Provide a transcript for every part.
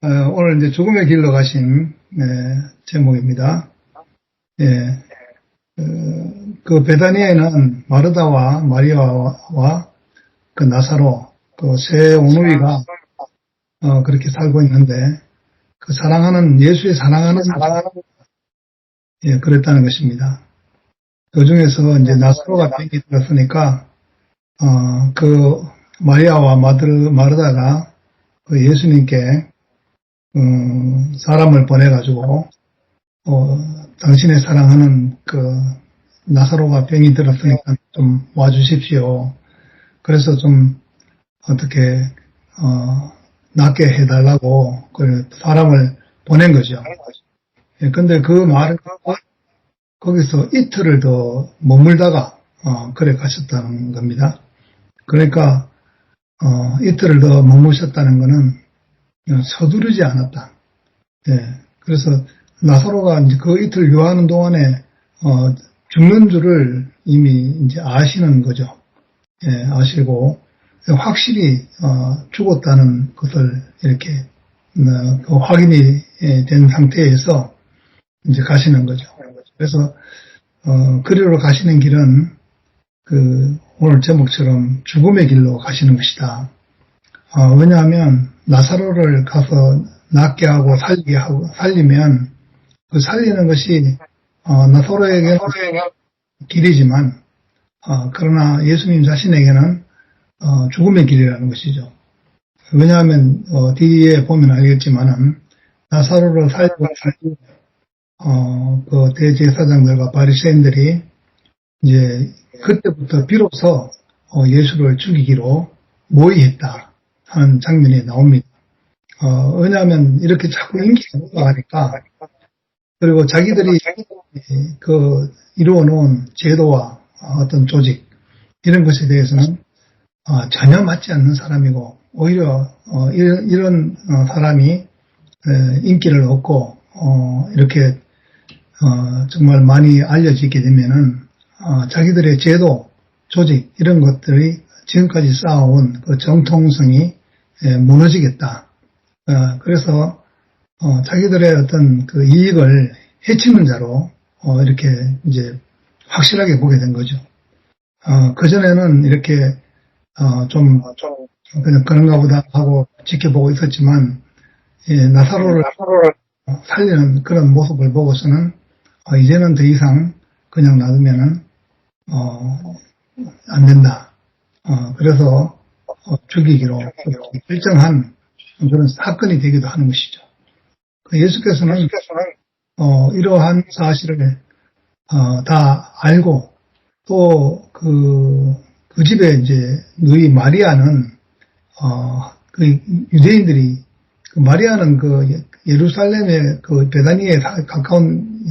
오늘 이제 죽음의 길로 가신 제목입니다. 예, 그 베다니에는 마르다와 마리아와 그 나사로 그 세 오누이가 그렇게 살고 있는데 그 사랑하는 예수의 사랑하는 그랬다는 것입니다. 그 중에서 이제 나사로가 병이 들었으니까 그 마리아와 마르다가 그 예수님께 사람을 보내가지고, 당신의 사랑하는 그 나사로가 병이 들었으니까 좀 와주십시오. 그래서 좀 어떻게, 낫게 해달라고 그 사람을 보낸 거죠. 근데 그 말은 거기서 이틀을 더 머물다가, 그래 가셨다는 겁니다. 그러니까, 이틀을 더 머무셨다는 거는 서두르지 않았다. 그래서 나사로가 이제 그 이틀 유하는 동안에 죽는 줄을 이미 이제 아시는 거죠. 아시고 확실히 죽었다는 것을 이렇게 확인이 된 상태에서 이제 가시는 거죠. 그래서 그리로 가시는 길은 그 오늘 제목처럼 죽음의 길로 가시는 것이다. 왜냐하면 나사로를 가서 낫게 하고 살리면 그 살리는 것이 나사로에게는 길이지만 그러나 예수님 자신에게는 죽음의 길이라는 것이죠. 왜냐하면 뒤에 보면 알겠지만은 나사로를 살리고 그 대제사장들과 바리새인들이 이제 그때부터 비로소 예수를 죽이기로 모의했다 하는 장면이 나옵니다. 왜냐하면 이렇게 자꾸 인기가 올라가니까, 그리고 자기들이 그 이루어놓은 제도와 어떤 조직 이런 것에 대해서는 전혀 맞지 않는 사람이고, 오히려 이런 사람이 인기를 얻고 이렇게 정말 많이 알려지게 되면은 자기들의 제도, 조직 이런 것들이 지금까지 쌓아온 그 정통성이 무너지겠다. 그래서 자기들의 어떤 그 이익을 해치는 자로 이렇게 이제 확실하게 보게 된 거죠. 그전에는 이렇게 좀 그냥 그런가 보다 하고 지켜보고 있었지만 나사로를 살리는 그런 모습을 보고서는 이제는 더 이상 그냥 놔두면은 안 된다. 그래서 죽이기로 결정한 그런 사건이 되기도 하는 것이죠. 예수께서는 이러한 사실을 다 알고 또 그 집에 이제 누이 마리아는 그 유대인들이 그 마리아는 그 예루살렘의 그 베다니에 가까운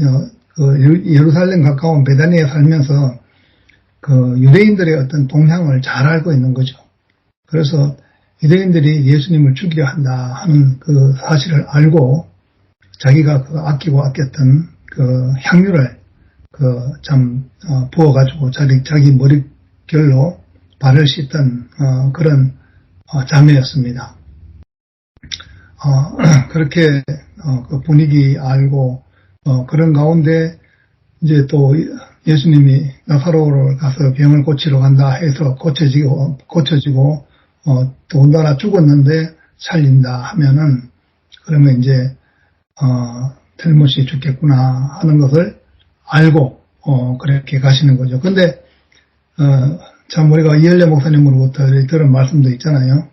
그 예루살렘 가까운 베다니에 살면서 그 유대인들의 어떤 동향을 잘 알고 있는 거죠. 그래서 유대인들이 예수님을 죽이려 한다 하는 그 사실을 알고 자기가 그 아끼고 아꼈던 그 향유를 참 부어가지고 자기 머릿결로 발을 씻던 그런 자매였습니다. 그렇게 그 분위기 알고 그런 가운데 이제 또 예수님이 나사로를 가서 병을 고치러 간다 해서 고쳐지고 더군다나 죽었는데 살린다 하면은 그러면 이제 틀림없이 죽겠구나 하는 것을 알고 그렇게 가시는 거죠. 근데 참 우리가 이엘레 목사님으로부터 들은 말씀도 있잖아요.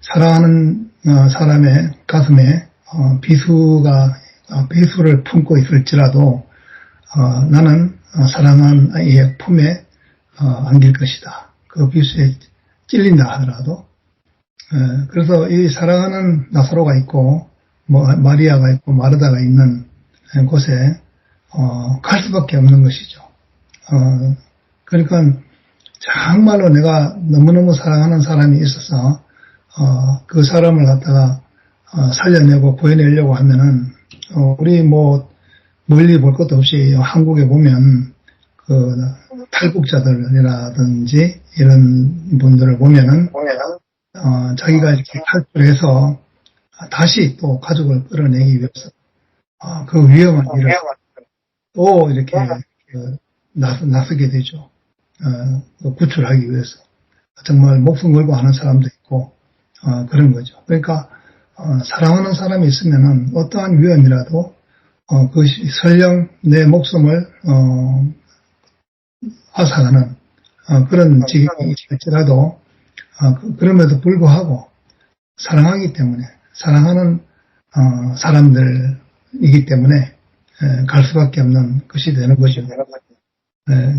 사랑하는 사람의 가슴에 비수를 품고 있을지라도 나는 사랑하는 아이의 품에 안길 것이다. 그 비수에 찔린다 하더라도. 그래서 이 사랑하는 나사로가 있고 마리아가 있고 마르다가 있는 곳에 갈 수밖에 없는 것이죠. 그러니까 정말로 내가 너무너무 사랑하는 사람이 있어서 그 사람을 갖다가 살려내고 구해내려고 하면은 우리 뭐 멀리 볼 것도 없이 한국에 보면 그 탈북자들이라든지 이런 분들을 보면은 자기가 이렇게 탈출해서 다시 또 가족을 끌어내기 위해서 그 위험한 일을 또 이렇게 나서게 되죠. 구출하기 위해서. 정말 목숨 걸고 하는 사람도 있고 그런 거죠. 그러니까 사랑하는 사람이 있으면은 어떠한 위험이라도 그것이 설령 내 목숨을 앗아가는 그런 지경이 있을지라도 그럼에도 불구하고 사랑하기 때문에 사랑하는 사람들이기 때문에 갈 수밖에 없는 것이 되는 거죠.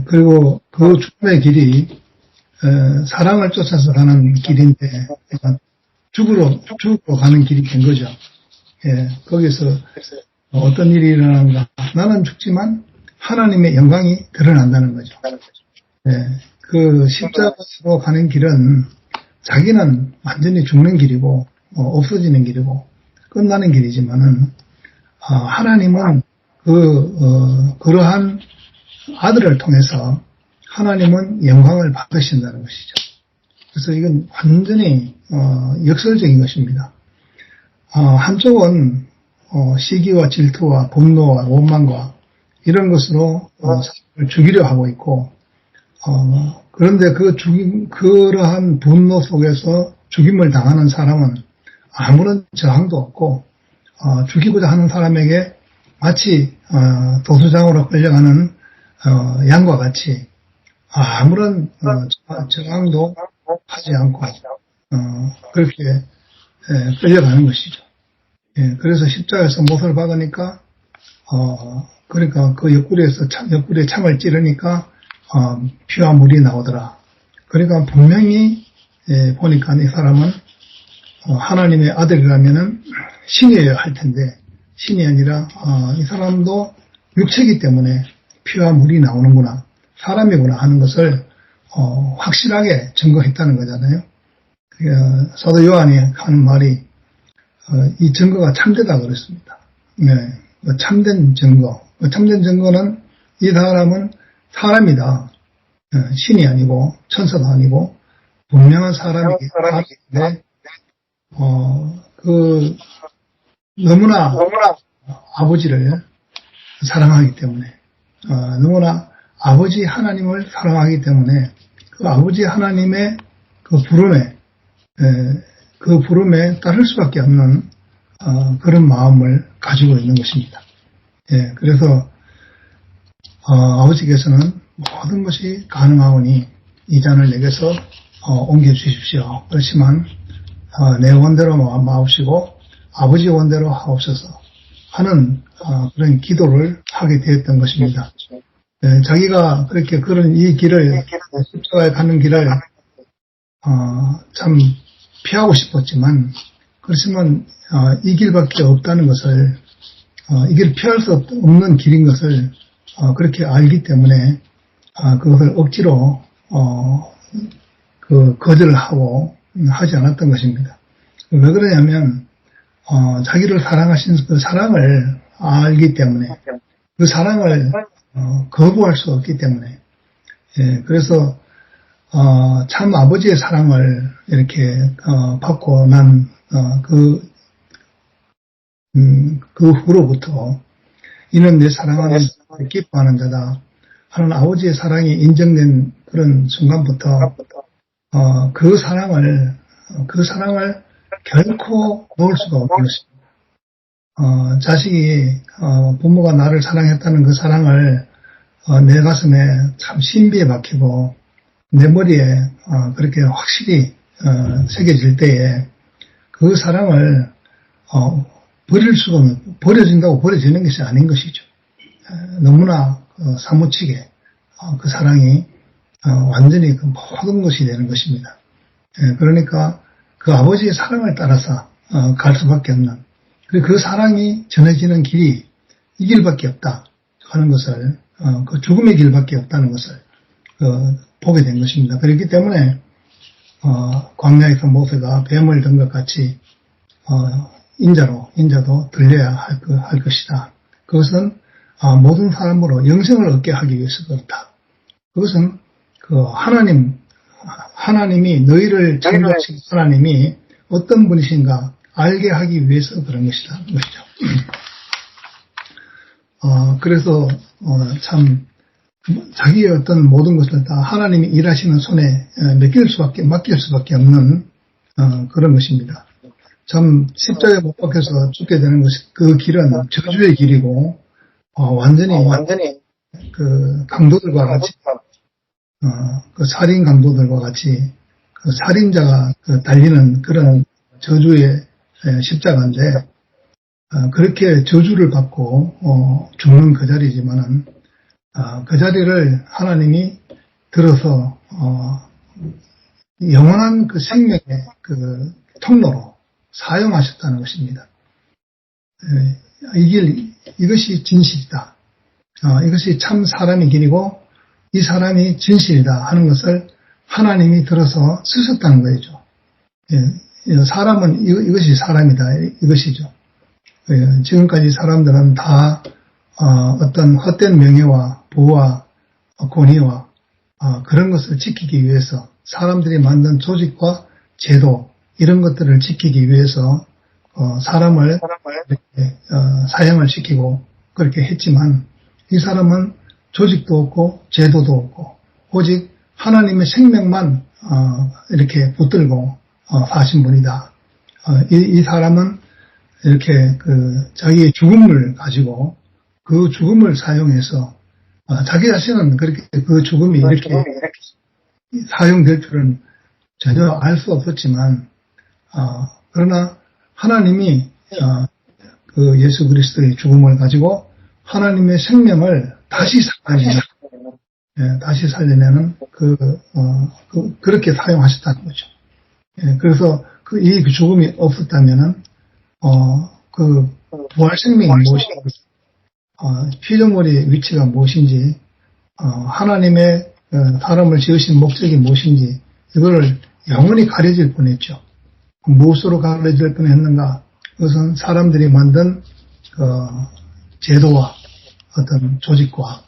그리고 그 죽음의 길이 사랑을 쫓아서 가는 길인데 죽으러 가는 길이 된 거죠. 거기서 어떤 일이 일어나는가. 나는 죽지만 하나님의 영광이 드러난다는 거죠. 그 십자가로 가는 길은 자기는 완전히 죽는 길이고 없어지는 길이고 끝나는 길이지만은 하나님은 그러한 아들을 통해서 하나님은 영광을 받으신다는 것이죠. 그래서 이건 완전히 역설적인 것입니다. 한쪽은 시기와 질투와 분노와 원망과 이런 것으로 사람을 죽이려 하고 있고 그런데 그러한 분노 속에서 죽임을 당하는 사람은 아무런 저항도 없고 죽이고자 하는 사람에게 마치 도수장으로 끌려가는 양과 같이 아무런 저항도 하지 않고 그렇게 끌려가는 것이죠. 그래서 십자가에서 못을 박으니까 그러니까 그 옆구리에 창을 찌르니까 피와 물이 나오더라. 그러니까 분명히 보니까 이 사람은 하나님의 아들이라면은 신이어야 할 텐데 신이 아니라 이 사람도 육체이기 때문에 피와 물이 나오는구나, 사람이구나 하는 것을 확실하게 증거했다는 거잖아요. 사도 요한이 하는 말이 이 증거가 참되다 그랬습니다. 참된 증거. 참된 증거는 이 사람은 사람이다. 신이 아니고 천사도 아니고 분명한 사람인데 너무나 아버지를 사랑하기 때문에 너무나 아버지 하나님을 사랑하기 때문에 그 아버지 하나님의 그 부름에 따를 수밖에 없는 그런 마음을 가지고 있는 것입니다. 그래서 아버지께서는 모든 것이 가능하오니 이 잔을 내게서 옮겨주십시오. 그렇지만 내 원대로 마옵시고 아버지 원대로 하옵소서 하는 그런 기도를 하게 되었던 것입니다. 자기가 그렇게 이 길을 십자가에 가는 길을 참 피하고 싶었지만 그렇지만 이 길밖에 없다는 것을 이 길을 피할 수 없는 길인 것을 그렇게 알기 때문에 그것을 억지로 거절을 하고 하지 않았던 것입니다. 왜 그러냐면 자기를 사랑하신 그 사랑을 알기 때문에 그 사랑을 거부할 수 없기 때문에 그래서 참 아버지의 사랑을 이렇게 받고 난 그 후로부터 이는 내 사랑하는 자를 기뻐하는 자다 하는 아버지의 사랑이 인정된 그런 순간부터 그 사랑을 결코 놓을 수가 없는 것입니다. 자식이 부모가 나를 사랑했다는 그 사랑을 내 가슴에 참 신비에 박히고 내 머리에 그렇게 확실히 새겨질 때에 그 사랑을 버릴 수가 없는, 버려진다고 버려지는 것이 아닌 것이죠. 너무나 사무치게 그 사랑이 완전히 그 모든 것이 되는 것입니다. 그러니까 그 아버지의 사랑을 따라서 갈 수밖에 없는, 그리고 그 사랑이 전해지는 길이 이 길밖에 없다 하는 것을, 그 죽음의 길밖에 없다는 것을 보게 된 것입니다. 그렇기 때문에 광야에서 모세가 뱀을 든 것 같이 인자도 들려야 할 것이다. 그것은 모든 사람으로 영생을 얻게 하기 위해서 그렇다. 그것은 하나님이 너희를 창조하신 하나님이 어떤 분이신가 알게 하기 위해서 그런 것이다. 것이죠. 그래서, 참, 자기의 어떤 모든 것을 다 하나님이 일하시는 손에 맡길 수밖에 없는, 그런 것입니다. 참, 십자가에 못 박혀서 죽게 되는 것이, 그 길은 저주의 길이고, 완전히, 그 강도들과 같이, 그 살인 강도들과 같이, 그 살인자가 달리는 그런 저주의 십자가인데, 그렇게 저주를 받고 죽는 그 자리지만은 그 자리를 하나님이 들어서 영원한 그 생명의 그 통로로 사용하셨다는 것입니다. 이것이 진실이다. 이것이 참 사람의 길이고 이 사람이 진실이다 하는 것을 하나님이 들어서 쓰셨다는 거죠. 사람은 이것이 사람이다 이것이죠. 지금까지 사람들은 다 어떤 헛된 명예와 부와 권위와 그런 것을 지키기 위해서 사람들이 만든 조직과 제도 이런 것들을 지키기 위해서 사람을 이렇게, 사형을 시키고 그렇게 했지만 이 사람은 조직도 없고 제도도 없고 오직 하나님의 생명만 이렇게 붙들고 사신 분이다. 이 사람은 이렇게 자기의 죽음을 가지고 그 죽음을 사용해서 자기 자신은 그렇게 그 죽음이 이렇게 사용될 줄은 전혀 알 수 없었지만 그러나 하나님이 그 예수 그리스도의 죽음을 가지고 하나님의 생명을 다시 살려내는 그렇게 사용하셨다는 거죠. 그래서 이 죽음이 없었다면은 그 부활 생명이 무엇인지, 피조물의 위치가 무엇인지, 하나님의 사람을 지으신 목적이 무엇인지 이거를 영원히 가려질 뻔했죠. 무엇으로 가려질 뻔했는가? 그것은 사람들이 만든 제도와 어떤 조직과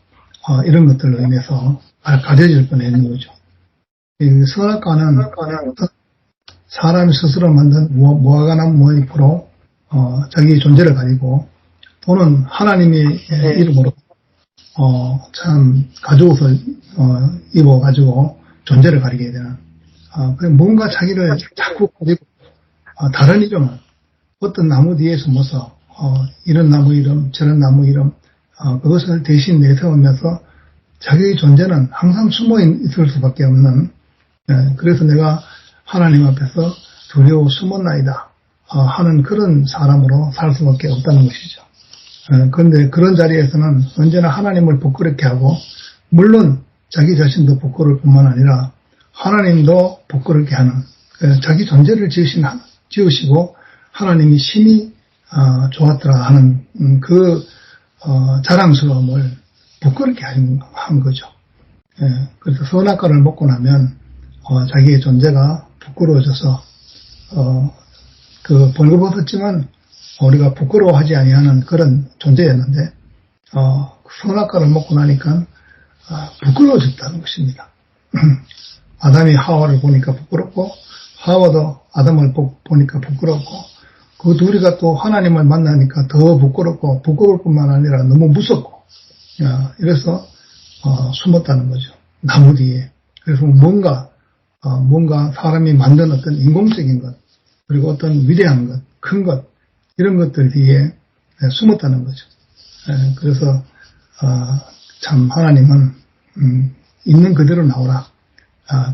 이런 것들로 인해서 가려질 뻔했는 거죠. 선악과는 사람이 스스로 만든 무화과나무 모잎으로 자기의 존재를 가리고 또는 하나님의 이름으로 참 가져오서 입어가지고 존재를 가리게 되는 뭔가 자기를 자꾸 가지고 다른 이름은 어떤 나무 뒤에 숨어서 이런 나무 이름 저런 나무 이름 그것을 대신 내세우면서 자기의 존재는 항상 숨어 있을 수밖에 없는 그래서 내가 하나님 앞에서 두려워 숨었나이다 하는 그런 사람으로 살 수밖에 없다는 것이죠. 그런데 그런 자리에서는 언제나 하나님을 부끄럽게 하고 물론 자기 자신도 부끄러울 뿐만 아니라 하나님도 부끄럽게 하는 자기 존재를 지으시고 하나님이 심히 좋았더라 하는 그 자랑스러움을 부끄럽게 한 거죠. 그래서 선악과를 먹고 나면 자기의 존재가 부끄러워져서 그 벌거벗었지만 우리가 부끄러워하지 아니하는 그런 존재였는데 선악과를 먹고 나니까 부끄러워졌다는 것입니다. 아담이 하와를 보니까 부끄럽고 하와도 아담을 보니까 부끄럽고 그 둘이가 또 하나님을 만나니까 더 부끄럽고 부끄러울 뿐만 아니라 너무 무섭고 이래서 숨었다는 거죠. 나무 뒤에. 그래서 뭔가 사람이 만든 어떤 인공적인 것 그리고 어떤 위대한 것, 큰 것 이런 것들 뒤에 숨었다는 거죠. 그래서 참 하나님은 있는 그대로 나오라.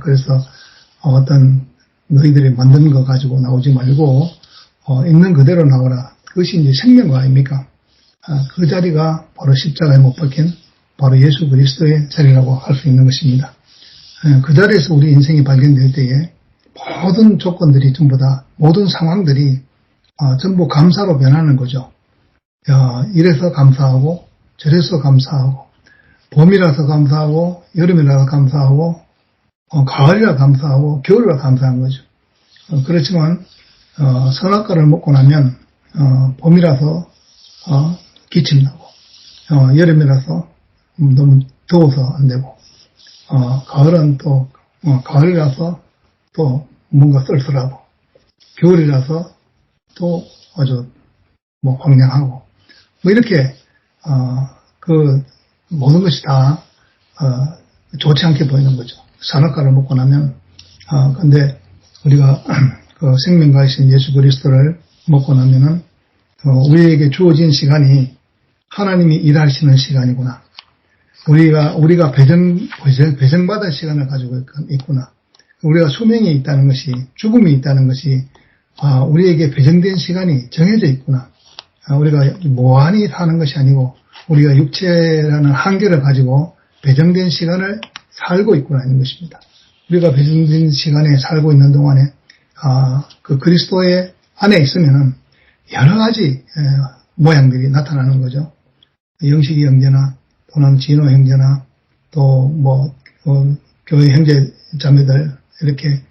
그래서 어떤 너희들이 만든 거 가지고 나오지 말고 있는 그대로 나오라. 그것이 이제 생명거 아닙니까? 그 자리가 바로 십자가에 못 박힌 바로 예수 그리스도의 자리라고 할 수 있는 것입니다. 그 자리에서 우리 인생이 발견될 때에 모든 조건들이 전부 다 모든 상황들이 전부 감사로 변하는 거죠. 이래서 감사하고 저래서 감사하고 봄이라서 감사하고 여름이라서 감사하고 가을이라 감사하고 겨울이라 감사한 거죠. 그렇지만 선악과를 먹고 나면 봄이라서 기침나고 여름이라서 너무 더워서 안 되고 가을은 또 가을이라서 또 뭔가 쓸쓸하고 겨울이라서 또 아주 뭐 황량하고 뭐 이렇게 그 모든 것이 다 좋지 않게 보이는 거죠. 선악과를 먹고 나면 근데 우리가 그 생명가이신 예수 그리스도를 먹고 나면은 우리에게 주어진 시간이 하나님이 일하시는 시간이구나. 우리가 배정받은 시간을 가지고 있구나. 우리가 수명이 있다는 것이, 죽음이 있다는 것이, 우리에게 배정된 시간이 정해져 있구나. 우리가 무한히 사는 것이 아니고, 우리가 육체라는 한계를 가지고 배정된 시간을 살고 있구나, 하는 것입니다. 우리가 배정된 시간에 살고 있는 동안에, 그 그리스도의 안에 있으면은 여러 가지 모양들이 나타나는 거죠. 영식이 형제나, 또는 진호 형제나, 또 뭐, 교회 형제 자매들, 이렇게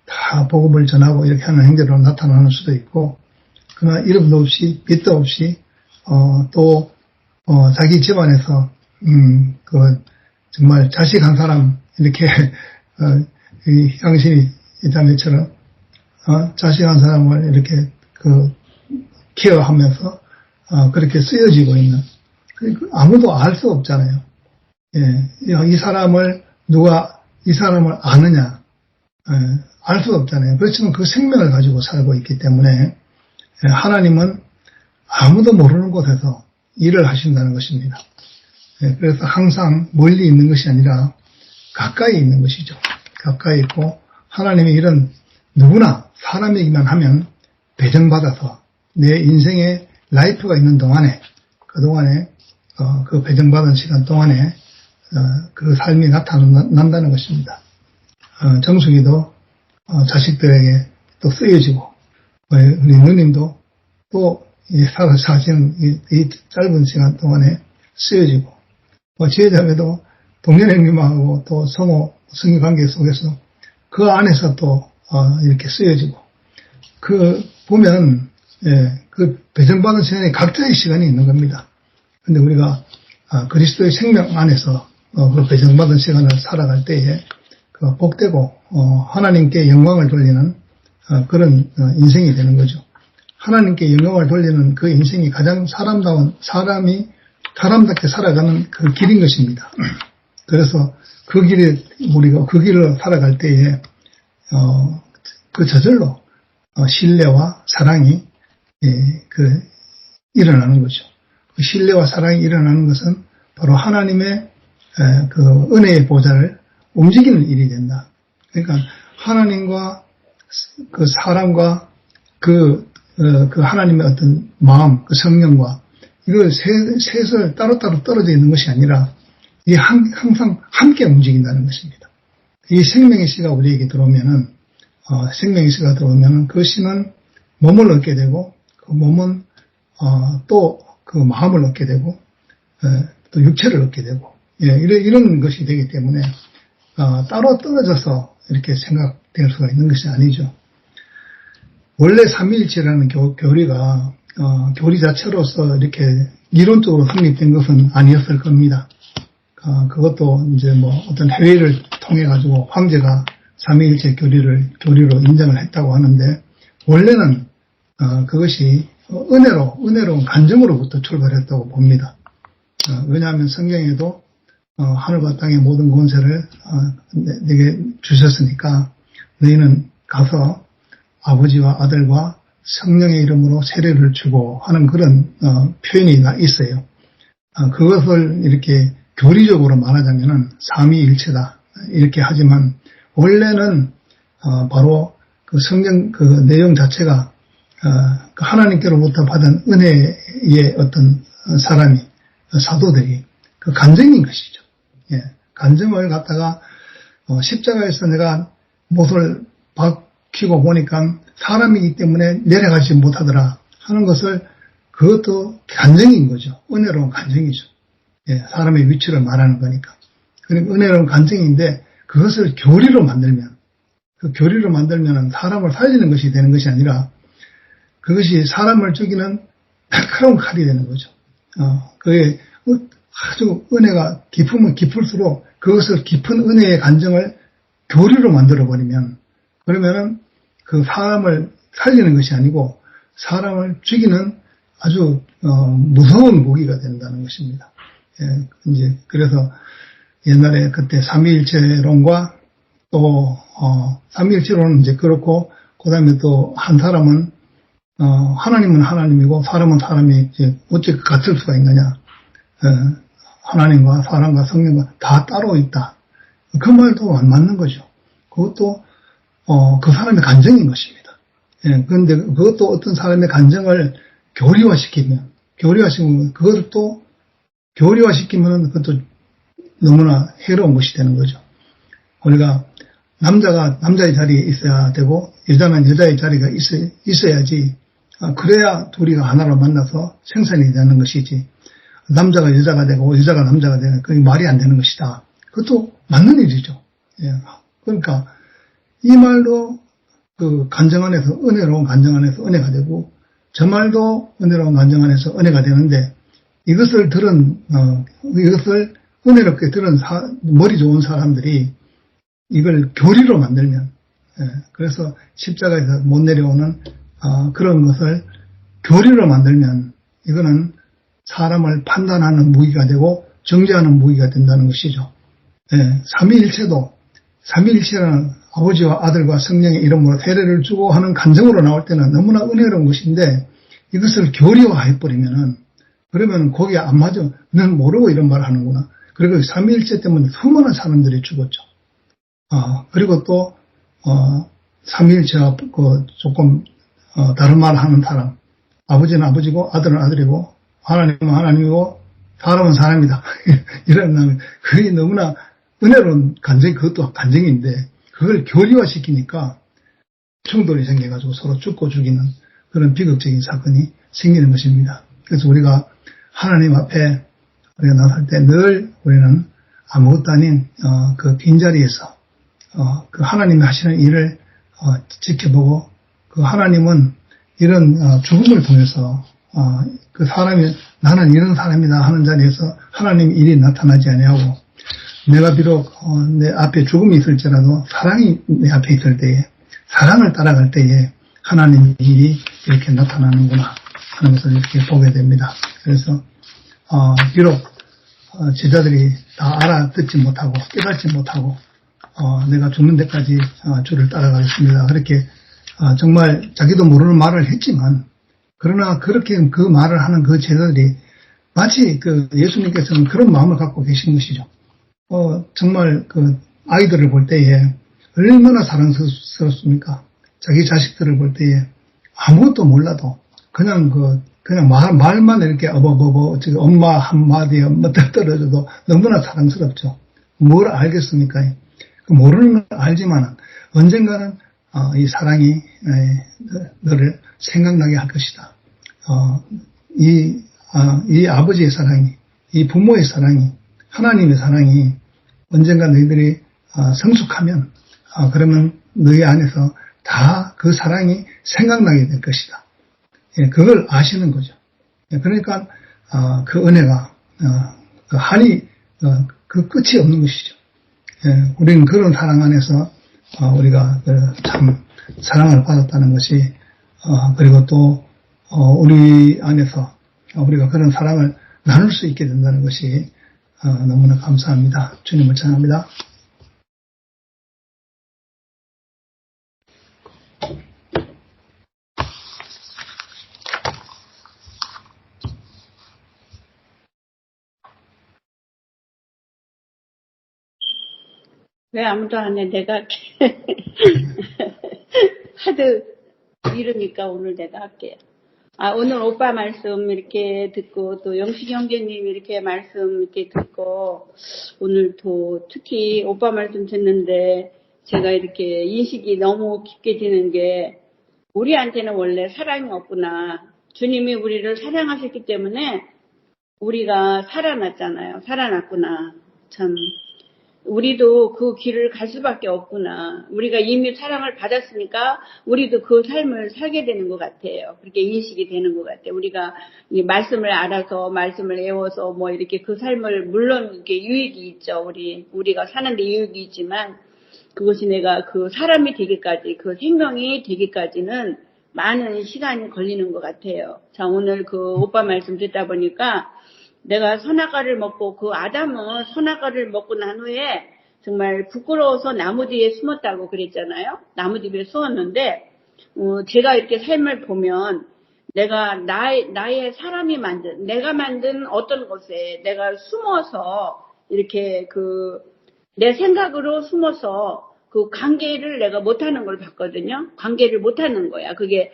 다 복음을 전하고 이렇게 하는 형제로 나타나는 수도 있고, 그러나 이름도 없이, 빛도 없이, 자기 집안에서, 정말 자식 한 사람, 이렇게, 이 형신이 자매처럼, 자식 한 사람을 이렇게, 케어하면서, 그렇게 쓰여지고 있는, 아무도 알 수 없잖아요. 예, 이 사람을 아느냐, 알 수 없잖아요. 그렇지만 그 생명을 가지고 살고 있기 때문에 하나님은 아무도 모르는 곳에서 일을 하신다는 것입니다. 그래서 항상 멀리 있는 것이 아니라 가까이 있는 것이죠. 가까이 있고 하나님의 일은 누구나 사람이기만 하면 배정받아서 내 인생에 라이프가 있는 동안에 그동안에 그 배정받은 시간 동안에 그 삶이 나타난다는 것입니다. 정숙이도 자식들에게 또 쓰여지고 우리 누님도 또 사시는 이 짧은 시간 동안에 쓰여지고 지혜자매도 동년형님하고 또 성호 성의관계 속에서 그 안에서 또 이렇게 쓰여지고 보면 그 배정받은 시간에 각자의 시간이 있는 겁니다. 근데 우리가 그리스도의 생명 안에서 그 배정받은 시간을 살아갈 때에 복되고 하나님께 영광을 돌리는 그런 인생이 되는 거죠. 하나님께 영광을 돌리는 그 인생이 가장 사람답게 살아가는 그 길인 것입니다. 그래서 우리가 그 길을 살아갈 때에 저절로 신뢰와 사랑이 일어나는 거죠. 그 신뢰와 사랑이 일어나는 것은 바로 하나님의 그 은혜의 보좌를 움직이는 일이 된다. 그러니까 하나님과 그 사람과 그 하나님의 어떤 마음, 그 성령과 이걸 셋을 따로따로 떨어져 있는 것이 아니라 이게 항상 함께 움직인다는 것입니다. 이 생명의 씨가 우리에게 들어오면은 생명의 씨가 들어오면은 그 씨는 몸을 얻게 되고 그 몸은 또 그 마음을 얻게 되고 또 육체를 얻게 되고 이런 것이 되기 때문에 따로 떨어져서 이렇게 생각될 수가 있는 것이 아니죠. 원래 삼위일체라는 교리가 교리 자체로서 이렇게 이론적으로 성립된 것은 아니었을 겁니다. 그것도 이제 뭐 어떤 회의를 통해 가지고 황제가 삼위일체 교리로 인정을 했다고 하는데 원래는 그것이 은혜로운 간증으로부터 출발했다고 봅니다. 왜냐하면 성경에도 하늘과 땅의 모든 권세를 내게 주셨으니까 너희는 가서 아버지와 아들과 성령의 이름으로 세례를 주고 하는 그런 표현이 있어요. 그것을 이렇게 교리적으로 말하자면은 삼위일체다 이렇게 하지만 원래는 바로 그 성경 그 내용 자체가 하나님께로부터 받은 은혜의 어떤 사람이 사도들이 그 간증인 것이죠. 간증을 갖다가 십자가에서 내가 못을 박히고 보니까 사람이기 때문에 내려가지 못하더라 하는 것을 그것도 간증인 거죠. 은혜로운 간증이죠. 사람의 위치를 말하는 거니까. 그러니까 은혜로운 간증인데 그것을 교리로 만들면 그 교리로 만들면 사람을 살리는 것이 되는 것이 아니라 그것이 사람을 죽이는 날카로운 칼이 되는 거죠. 그게 아주 은혜가 깊으면 깊을수록 그것을 깊은 은혜의 간증을 교리로 만들어버리면 그러면은 그 사람을 살리는 것이 아니고 사람을 죽이는 아주 무서운 무기가 된다는 것입니다. 예, 이제 그래서 옛날에 그때 삼위일체론과 또 삼위일체론은 이제 그렇고 그다음에 또 한 사람은 하나님은 하나님이고 사람은 사람이 이제 어째 같을 수가 있느냐? 하나님과 사람과 성령과 다 따로 있다. 그 말도 안 맞는 거죠. 그것도 그 사람의 감정인 것입니다. 예, 그런데 그것도 어떤 사람의 감정을 교리화시키면 그것을 또 교리화시키면 그것도 너무나 해로운 것이 되는 거죠. 우리가 남자가 남자의 자리에 있어야 되고 여자는 여자의 자리가 있어야지 그래야 둘이가 하나로 만나서 생산이 되는 것이지 남자가 여자가 되고 여자가 남자가 되는 그게 말이 안 되는 것이다. 그것도 맞는 일이죠. 예. 그러니까 이 말도 그 간정 안에서 은혜로운 간정 안에서 은혜가 되고 저 말도 은혜로운 간정 안에서 은혜가 되는데 이것을 은혜롭게 들은 머리 좋은 사람들이 이걸 교리로 만들면 그래서 십자가에서 못 내려오는 그런 것을 교리로 만들면 이거는 사람을 판단하는 무기가 되고 정죄하는 무기가 된다는 것이죠. 삼위일체라는 아버지와 아들과 성령의 이름으로 세례를 주고 하는 간증으로 나올 때는 너무나 은혜로운 것인데 이것을 교리화해버리면은 그러면 거기에 안 맞아. 넌 모르고 이런 말을 하는구나. 그리고 삼위일체 때문에 수많은 사람들이 죽었죠. 그리고 또 삼위일체와 조금 다른 말을 하는 사람, 아버지는 아버지고 아들은 아들이고 하나님은 하나님이고 사람은 사람이다. 이런 그게 너무나 은혜로운 간증이 그것도 간증인데 그걸 교리화시키니까 충돌이 생겨가지고 서로 죽고 죽이는 그런 비극적인 사건이 생기는 것입니다. 그래서 우리가 하나님 앞에 우리가 나설 때 늘 우리는 아무것도 아닌 그 빈자리에서 그 하나님이 하시는 일을 지켜보고 그 하나님은 이런 죽음을 통해서 그 사람이 나는 이런 사람이다 하는 자리에서 하나님 일이 나타나지 아니하고 내가 비록 내 앞에 죽음이 있을지라도 사랑이 내 앞에 있을 때에 사랑을 따라갈 때에 하나님 일이 이렇게 나타나는구나 하는 것을 이렇게 보게 됩니다. 그래서 비록 제자들이 다 알아듣지 못하고 깨닫지 못하고 내가 죽는 데까지 주를 따라가겠습니다. 그렇게 정말 자기도 모르는 말을 했지만 그러나 그렇게 그 말을 하는 그 제자들이 마치 그 예수님께서는 그런 마음을 갖고 계신 것이죠. 정말 그 아이들을 볼 때에 얼마나 사랑스럽습니까? 자기 자식들을 볼 때에 아무것도 몰라도 그냥 말만 이렇게 지금 엄마 한마디에 떨어져도 너무나 사랑스럽죠. 뭘 알겠습니까? 모르는 걸 알지만 언젠가는 이 사랑이 너를 생각나게 할 것이다. 이 아버지의 사랑이, 이 부모의 사랑이, 하나님의 사랑이 언젠가 너희들이 성숙하면 그러면 너희 안에서 다 그 사랑이 생각나게 될 것이다. 예, 그걸 아시는 거죠. 예, 그러니까 그 은혜가 그 한이 그 끝이 없는 것이죠. 예, 우리는 그런 사랑 안에서 우리가 참 사랑을 받았다는 것이 그리고 또 우리 안에서 우리가 그런 사랑을 나눌 수 있게 된다는 것이 너무나 감사합니다. 주님을 찬양합니다. 왜 아무도 안 해? 내가 할게. 하도 이러니까 오늘 내가 할게요. 오늘 오빠 말씀 이렇게 듣고 또 영식 형제님 이렇게 말씀 이렇게 듣고 오늘도 특히 오빠 말씀 듣는데 제가 이렇게 인식이 너무 깊게 되는 게 우리한테는 원래 사랑이 없구나. 주님이 우리를 사랑하셨기 때문에 우리가 살아났잖아요. 살아났구나. 참. 우리도 그 길을 갈 수밖에 없구나. 우리가 이미 사랑을 받았으니까 우리도 그 삶을 살게 되는 것 같아요. 그렇게 인식이 되는 것 같아요. 우리가 이 말씀을 알아서 말씀을 외워서 뭐 이렇게 그 삶을 물론 이게 유익이 있죠. 우리가 사는데 유익이 있지만 그것이 내가 그 사람이 되기까지 그 생명이 되기까지는 많은 시간이 걸리는 것 같아요. 자, 오늘 그 오빠 말씀 듣다 보니까 내가 선악과를 먹고 그 아담은 선악과를 먹고 난 후에 정말 부끄러워서 나무 뒤에 숨었다고 그랬잖아요. 나무 뒤에 숨었는데 제가 이렇게 삶을 보면 내가 나의 사람이 만든 내가 만든 어떤 곳에 내가 숨어서 이렇게 내 생각으로 숨어서 그 관계를 내가 못하는 걸 봤거든요. 관계를 못하는 거야. 그게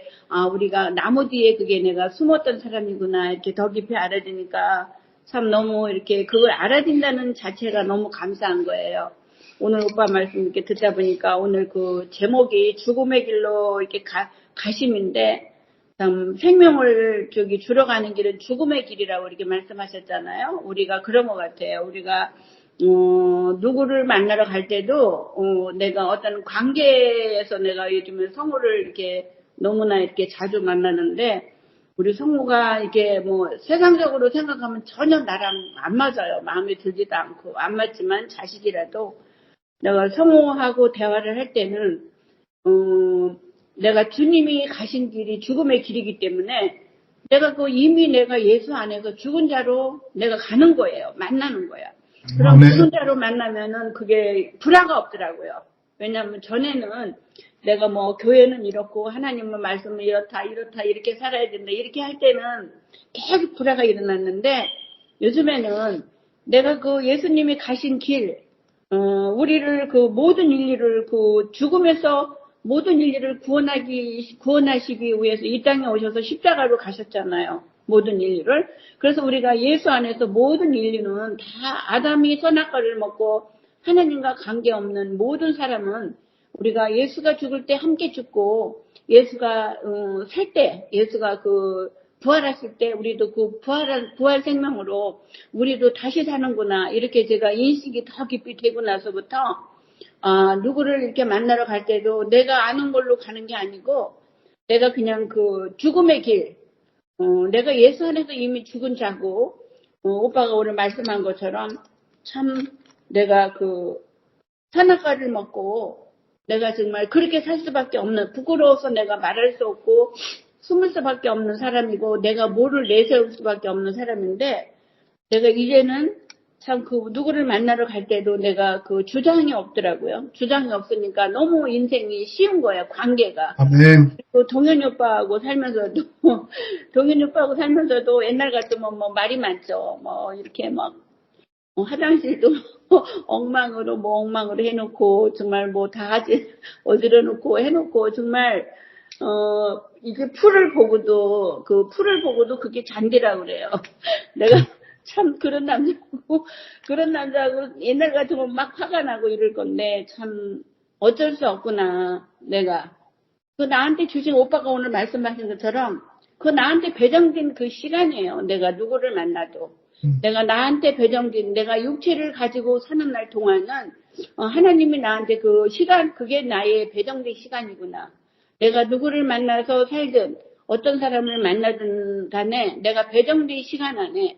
우리가 나무 뒤에 그게 내가 숨었던 사람이구나 이렇게 더 깊이 알아지니까 참 너무 이렇게 그걸 알아진다는 자체가 너무 감사한 거예요. 오늘 오빠 말씀 이렇게 듣다 보니까 오늘 그 제목이 죽음의 길로 이렇게 가심인데 참 생명을 줄어가는 길은 죽음의 길이라고 이렇게 말씀하셨잖아요. 우리가 그런 것 같아요. 우리가 누구를 만나러 갈 때도 내가 어떤 관계에서 내가 요즘에 성우를 이렇게 너무나 이렇게 자주 만나는데 우리 성우가 이게 뭐 세상적으로 생각하면 전혀 나랑 안 맞아요. 마음에 들지도 않고 안 맞지만 자식이라도 내가 성우하고 대화를 할 때는 내가 주님이 가신 길이 죽음의 길이기 때문에 내가 이미 내가 예수 안에서 죽은 자로 내가 가는 거예요. 만나는 거야. 그럼 죽은 자로 만나면은 그게 불화가 없더라고요. 왜냐하면 전에는 내가 뭐 교회는 이렇고 하나님의 말씀은 이렇다 이렇게 살아야 된다 이렇게 할 때는 계속 불화가 일어났는데 요즘에는 내가 예수님이 가신 길 우리를 모든 인류를 죽음에서 모든 인류를 구원하시기 위해서 이 땅에 오셔서 십자가로 가셨잖아요. 모든 인류를. 그래서 우리가 예수 안에서 모든 인류는 다 아담이 선악과를 먹고 하나님과 관계없는 모든 사람은 우리가 예수가 죽을 때 함께 죽고 예수가 살 때 예수가 부활했을 때 우리도 부활 생명으로 우리도 다시 사는구나 이렇게 제가 인식이 더 깊이 되고 나서부터 누구를 이렇게 만나러 갈 때도 내가 아는 걸로 가는 게 아니고 내가 그냥 죽음의 길 내가 예수 안에서 이미 죽은 자고 오빠가 오늘 말씀한 것처럼 참 내가 선악과를 먹고 내가 정말 그렇게 살 수밖에 없는 부끄러워서 내가 말할 수 없고 숨을 수밖에 없는 사람이고 내가 뭐를 내세울 수밖에 없는 사람인데 내가 이제는 참 누구를 만나러 갈 때도 내가 주장이 없더라고요. 주장이 없으니까 너무 인생이 쉬운 거야, 관계가. 아멘. 그리고 동현이 오빠하고 살면서도 옛날 같으면 뭐 말이 많죠. 뭐 이렇게 막 화장실도 엉망으로 해놓고 정말 뭐 다 하지 어지러 놓고 해놓고 정말 이게 풀을 보고도 그게 잔디라고 그래요. 내가 참 그런 남자하고 옛날 같으면 막 화가 나고 이럴 건데 참 어쩔 수 없구나. 내가 나한테 주신 오빠가 오늘 말씀하신 것처럼 나한테 배정된 시간이에요. 내가 누구를 만나도 내가 나한테 배정된 내가 육체를 가지고 사는 날 동안은 하나님이 나한테 시간 그게 나의 배정된 시간이구나. 내가 누구를 만나서 살든 어떤 사람을 만나든 간에 내가 배정된 시간 안에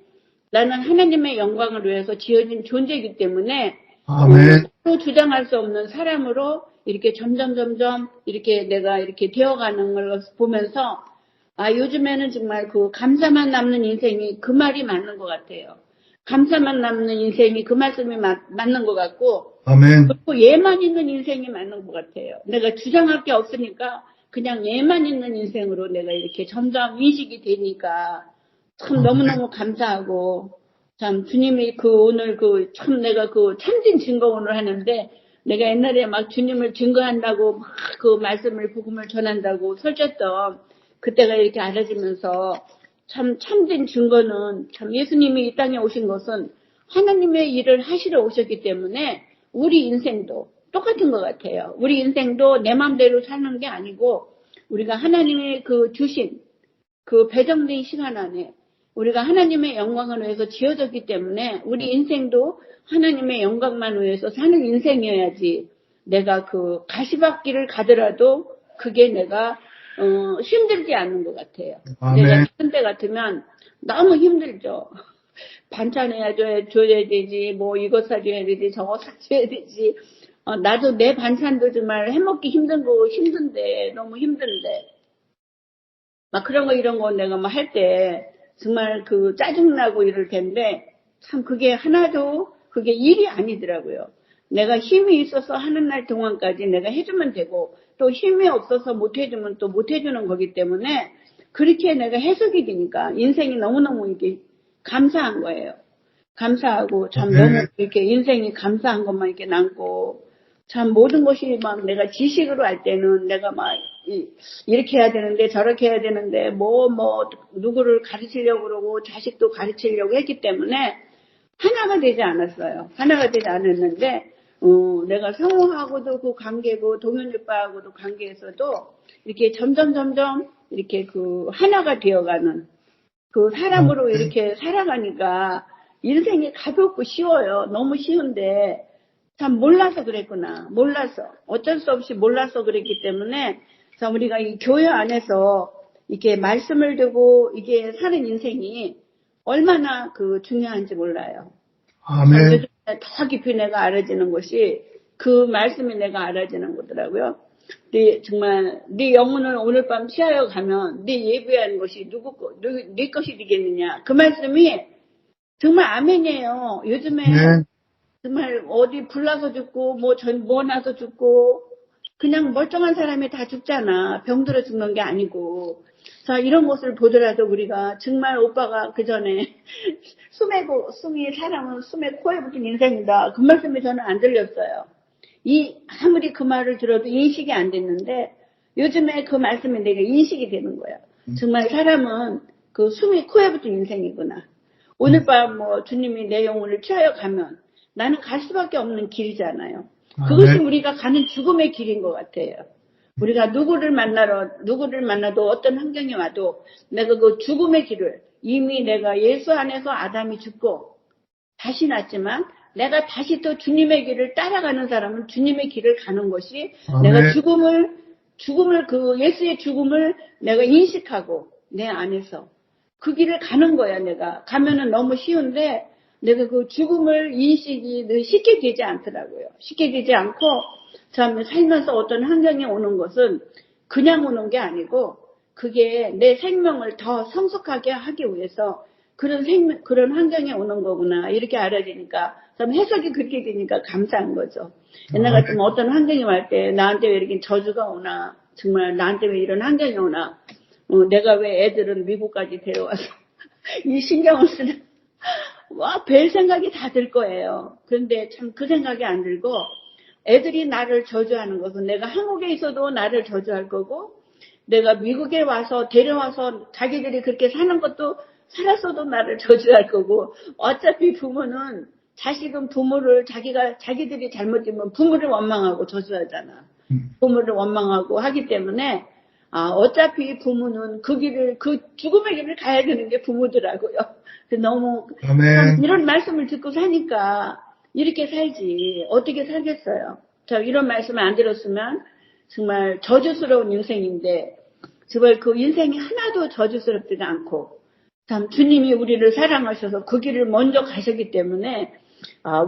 나는 하나님의 영광을 위해서 지어진 존재이기 때문에 또 주장할 수 없는 사람으로 이렇게 점점 이렇게 내가 이렇게 되어가는 걸 보면서 요즘에는 정말 감사만 남는 인생이 그 말이 맞는 것 같아요. 감사만 남는 인생이 그 말씀이 맞는 것 같고 아멘. 그리고 예만 있는 인생이 맞는 것 같아요. 내가 주장할 게 없으니까 그냥 예만 있는 인생으로 내가 이렇게 점점 인식이 되니까 참 너무너무 감사하고 참 주님이 오늘 참 내가 참진 증거 오늘 하는데 내가 옛날에 막 주님을 증거한다고 막 말씀을 복음을 전한다고 설쳤던 그때가 이렇게 알아지면서 참된 증거는 참 예수님이 이 땅에 오신 것은 하나님의 일을 하시러 오셨기 때문에 우리 인생도 똑같은 것 같아요. 우리 인생도 내 맘대로 사는 게 아니고 우리가 하나님의 주신 배정된 시간 안에 우리가 하나님의 영광을 위해서 지어졌기 때문에 우리 인생도 하나님의 영광만 위해서 사는 인생이어야지 내가 가시밭길을 가더라도 그게 내가 힘들지 않는 것 같아요. 아멘. 내가 다른 때 같으면 너무 힘들죠. 반찬 줘야 되지, 뭐 이거 사줘야 되지, 저거 사줘야 되지. 나도 내 반찬도 정말 해먹기 힘든데, 너무 힘든데. 막 그런 거 이런 거 내가 막 할 때 정말 그 짜증나고 이럴 텐데 참 그게 하나도 그게 일이 아니더라고요. 내가 힘이 있어서 하는 날 동안까지 내가 해주면 되고 또 힘이 없어서 못 해주면 또 못 해주는 거기 때문에 그렇게 내가 해석이 되니까 인생이 너무너무 이게 감사한 거예요. 감사하고 참 너무 이렇게 인생이 감사한 것만 이렇게 남고 참 모든 것이 막 내가 지식으로 할 때는 내가 막 이렇게 해야 되는데 저렇게 해야 되는데 누구를 가르치려고 그러고 자식도 가르치려고 했기 때문에 하나가 되지 않았어요. 하나가 되지 않았는데 내가 성우하고도 그 관계고 동현 오빠하고도 관계에서도 이렇게 점점 이렇게 그 하나가 되어가는 그 사람으로 이렇게 살아가니까 인생이 가볍고 쉬워요. 너무 쉬운데 참 몰라서 그랬구나. 몰라서 어쩔 수 없이 몰라서 그랬기 때문에 참 우리가 이 교회 안에서 이렇게 말씀을 두고 이게 사는 인생이 얼마나 그 중요한지 몰라요. 아멘. 더 깊이 내가 알아지는 것이 그 말씀이 내가 알아지는 거더라고요. 정말 네 영혼을 오늘 밤 취하여 가면 네 예배한 것이 네 것이 되겠느냐. 그 말씀이 정말 아멘이에요. 요즘에 정말 어디 불나서 죽고 뭐 나서 죽고 그냥 멀쩡한 사람이 다 죽잖아. 병들어 죽는 게 아니고. 자, 이런 것을 보더라도 우리가 정말 오빠가 그 전에 사람은 숨에 코에 붙은 인생이다. 그 말씀이 저는 안 들렸어요. 아무리 그 말을 들어도 인식이 안 됐는데 요즘에 그 말씀이 내가 인식이 되는 거야. 정말 사람은 그 숨이 코에 붙은 인생이구나. 오늘 밤 주님이 내 영혼을 취하여 가면 나는 갈 수밖에 없는 길이잖아요. 그것이 우리가 가는 죽음의 길인 것 같아요. 우리가 누구를 만나도 어떤 환경이 와도 내가 그 죽음의 길을 이미 내가 예수 안에서 아담이 죽고 다시 났지만 내가 다시 또 주님의 길을 따라가는 사람은 주님의 길을 가는 것이 내가 죽음을 그 예수의 죽음을 내가 인식하고 내 안에서 그 길을 가는 거야. 내가 가면은 너무 쉬운데 내가 그 죽음을 인식이 쉽게 되지 않더라고요. 쉽게 되지 않고 참 살면서 어떤 환경이 오는 것은 그냥 오는 게 아니고 그게 내 생명을 더 성숙하게 하기 위해서 그런 환경이 오는 거구나. 이렇게 알아지니까 참 해석이 그렇게 되니까 감사한 거죠. 옛날 같으면 어떤 환경이 올 때 나한테 왜 이렇게 저주가 오나 정말 나한테 왜 이런 환경이 오나 내가 왜 애들은 미국까지 데려와서 이 신경을 쓰는 별 생각이 다 들 거예요. 그런데 참 그 생각이 안 들고 애들이 나를 저주하는 것은 내가 한국에 있어도 나를 저주할 거고 내가 미국에 와서 데려와서 자기들이 그렇게 사는 것도 살았어도 나를 저주할 거고 어차피 부모는 자식은 부모를 자기들이 잘못되면 부모를 원망하고 저주하잖아. 부모를 원망하고 하기 때문에 어차피 부모는 그 죽음의 길을 가야 되는 게 부모더라고요. 너무 참 이런 말씀을 듣고 사니까 이렇게 살지 어떻게 살겠어요. 이런 말씀을 안 들었으면 정말 저주스러운 인생인데 정말 그 인생이 하나도 저주스럽지가 않고 참 주님이 우리를 사랑하셔서 그 길을 먼저 가셨기 때문에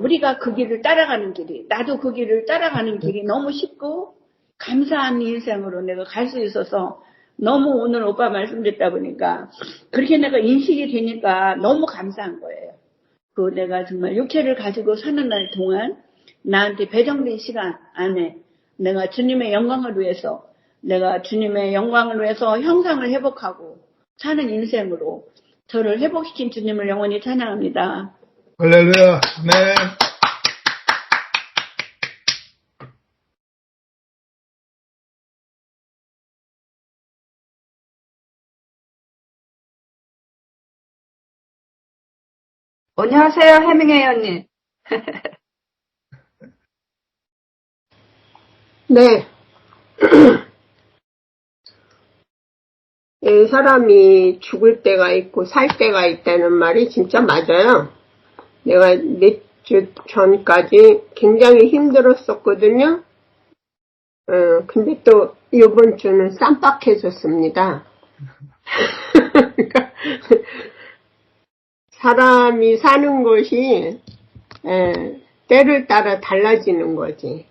우리가 그 길을 따라가는 길이 나도 그 길을 따라가는 길이 너무 쉽고 감사한 인생으로 내가 갈 수 있어서 너무 오늘 오빠 말씀 듣다 보니까 그렇게 내가 인식이 되니까 너무 감사한 거예요. 내가 정말 육체를 가지고 사는 날 동안 나한테 배정된 시간 안에 내가 주님의 영광을 위해서 형상을 회복하고 사는 인생으로 저를 회복시킨 주님을 영원히 찬양합니다. 할렐루야. 아멘. 안녕하세요, 해밍웨이 언니. 네. 사람이 죽을 때가 있고 살 때가 있다는 말이 진짜 맞아요. 내가 몇 주 전까지 굉장히 힘들었었거든요. 근데 또 이번 주는 쌈박해졌습니다. 그러니까 사람이 사는 것이 때를 따라 달라지는 거지.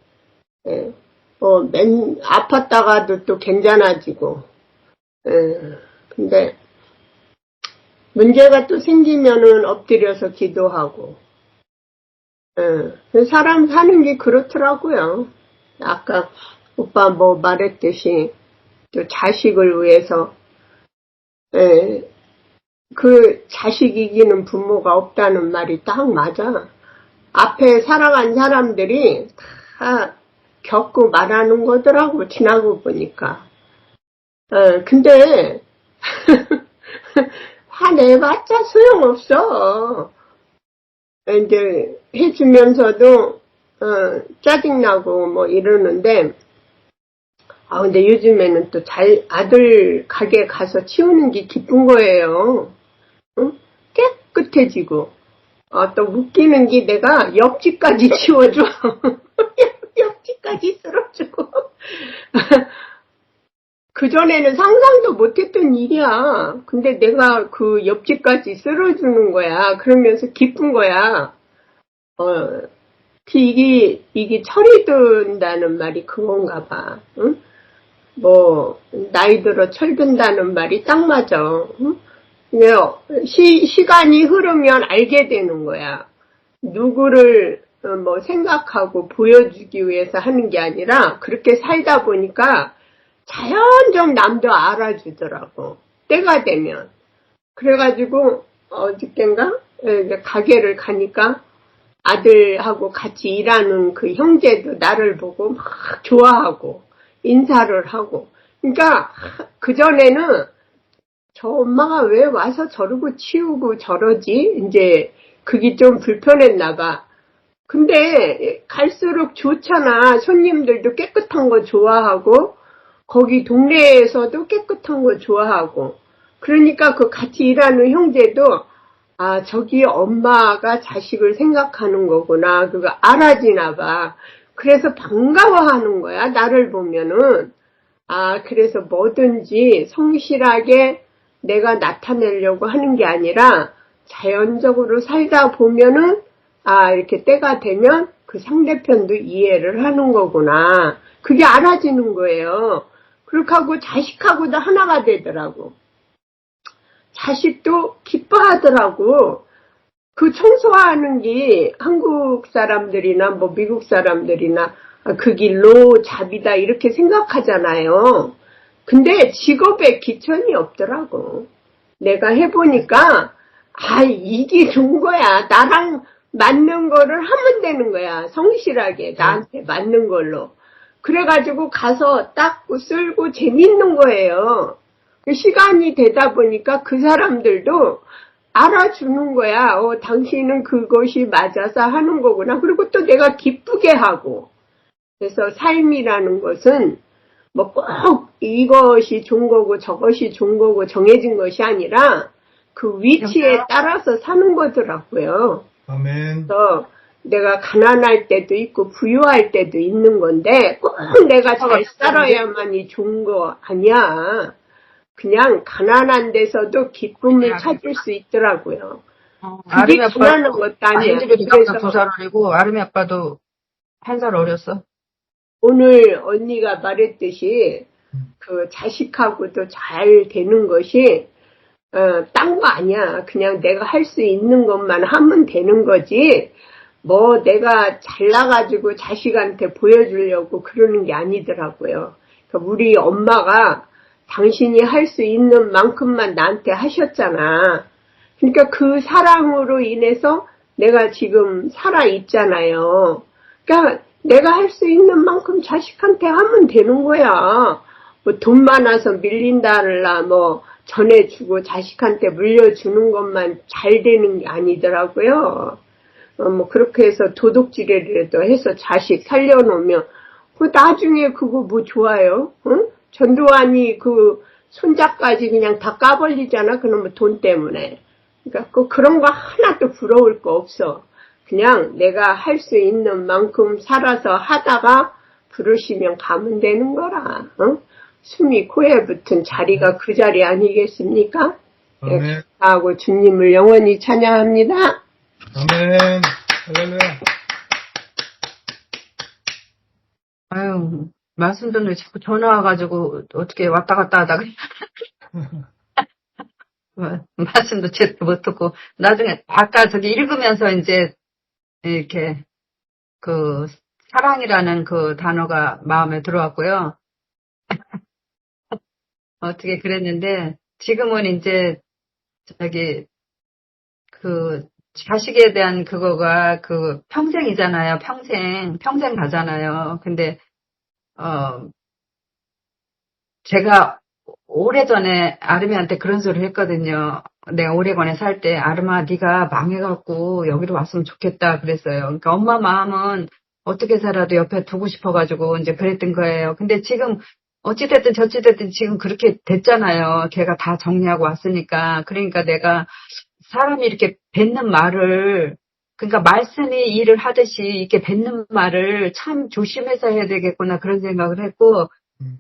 아팠다가도 또 괜찮아지고 근데 문제가 또 생기면은 엎드려서 기도하고, 사람 사는 게 그렇더라고요. 아까 오빠 뭐 말했듯이 또 자식을 위해서, 그 자식 이기는 부모가 없다는 말이 딱 맞아. 앞에 살아간 사람들이 다 겪고 말하는 거더라고, 지나고 보니까. 근데 화내봤자 소용없어. 이제 해주면서도 짜증나고 뭐 이러는데, 근데 요즘에는 또 아들 가게 가서 치우는 게 기쁜 거예요. 응? 깨끗해지고. 또 웃기는 게 내가 옆집까지 치워줘. 옆집까지 쓸어주고. 그전에는 상상도 못했던 일이야. 근데 내가 그 옆집까지 쓸어주는 거야. 그러면서 기쁜 거야. 이게 철이 든다는 말이 그건가 봐. 응? 뭐, 나이 들어 철 든다는 말이 딱 맞아. 응? 시간이 흐르면 알게 되는 거야. 누구를 뭐 생각하고 보여주기 위해서 하는 게 아니라 그렇게 살다 보니까 자연적 남도 알아주더라고. 때가 되면. 그래가지고 어저께인가 가게를 가니까 아들하고 같이 일하는 그 형제도 나를 보고 막 좋아하고 인사를 하고. 그러니까 그전에는 저 엄마가 왜 와서 저러고 치우고 저러지? 이제 그게 좀 불편했나 봐. 근데 갈수록 좋잖아. 손님들도 깨끗한 거 좋아하고 거기 동네에서도 깨끗한 거 좋아하고. 그러니까 그 같이 일하는 형제도 저기 엄마가 자식을 생각하는 거구나. 그거 알아지나 봐. 그래서 반가워하는 거야. 나를 보면은. 그래서 뭐든지 성실하게 내가 나타내려고 하는 게 아니라 자연적으로 살다 보면은 이렇게 때가 되면 그 상대편도 이해를 하는 거구나. 그게 알아지는 거예요. 그렇게 하고 자식하고도 하나가 되더라고. 자식도 기뻐하더라고. 그 청소하는 게 한국 사람들이나 뭐 미국 사람들이나 그 길로 잡이다 이렇게 생각하잖아요. 근데 직업에 기천이 없더라고. 내가 해보니까 이게 좋은 거야. 나랑 맞는 거를 하면 되는 거야. 성실하게 나한테 맞는 걸로. 그래가지고 가서 닦고 쓸고 재밌는 거예요. 시간이 되다 보니까 그 사람들도 알아주는 거야. 당신은 그것이 맞아서 하는 거구나. 그리고 또 내가 기쁘게 하고. 그래서 삶이라는 것은 뭐 꼭 이것이 좋은 거고 저것이 좋은 거고 정해진 것이 아니라 그 위치에 따라서 사는 거더라고요. 아멘. 그래서 내가 가난할 때도 있고 부유할 때도 있는 건데 꼭 내가 잘 살아야만이 좋은 거 아니야. 그냥 가난한 데서도 기쁨을 찾을 수 있더라고요. 그게 가난한 것도 아니야. 그래서 2살 어리고 아름이 아빠도 1살 어렸어. 오늘 언니가 말했듯이 그 자식하고도 잘 되는 것이 딴 거 아니야. 그냥 내가 할 수 있는 것만 하면 되는 거지. 뭐 내가 잘나가지고 자식한테 보여주려고 그러는 게 아니더라고요. 그러니까 우리 엄마가 당신이 할 수 있는 만큼만 나한테 하셨잖아. 그러니까 그 사랑으로 인해서 내가 지금 살아있잖아요. 그러니까 내가 할 수 있는 만큼 자식한테 하면 되는 거야. 뭐 돈 많아서 밀린다라 뭐 전해주고 자식한테 물려주는 것만 잘 되는 게 아니더라고요. 뭐 그렇게 해서 도둑질이라도 해서 자식 살려놓으면 나중에 그거 뭐 좋아요? 응? 전두환이 그 손자까지 그냥 다 까버리잖아. 그놈의 돈 때문에. 그러니까 그런 거 하나도 부러울 거 없어. 그냥 내가 할 수 있는 만큼 살아서 하다가 부르시면 가면 되는 거라. 응? 숨이 코에 붙은 자리가 그 자리 아니겠습니까? 아멘. 하고 주님을 영원히 찬양합니다. 아멘. 할렐루야. 말씀 듣는데 자꾸 전화 와가지고 어떻게 왔다 갔다 하다가 말씀도 제대로 못 듣고, 나중에, 아까 저기 읽으면서 이제, 이렇게, 그, 사랑이라는 그 단어가 마음에 들어왔고요. 어떻게 그랬는데, 지금은 이제, 저기, 그, 자식에 대한 그거가 그 평생이잖아요. 평생 가잖아요. 근데, 어, 제가 오래전에 아름이한테 그런 소리를 했거든요. 내가 오레곤에 살 때, 아름아, 네가 망해갖고 여기로 왔으면 좋겠다 그랬어요. 그러니까 엄마 마음은 어떻게 살아도 옆에 두고 싶어가지고 이제 그랬던 거예요. 근데 지금 어찌됐든 저찌됐든 지금 그렇게 됐잖아요. 걔가 다 정리하고 왔으니까. 그러니까 내가 사람이 이렇게 뱉는 말을, 그러니까 말씀이 일을 하듯이 이렇게 뱉는 말을 참 조심해서 해야 되겠구나 그런 생각을 했고,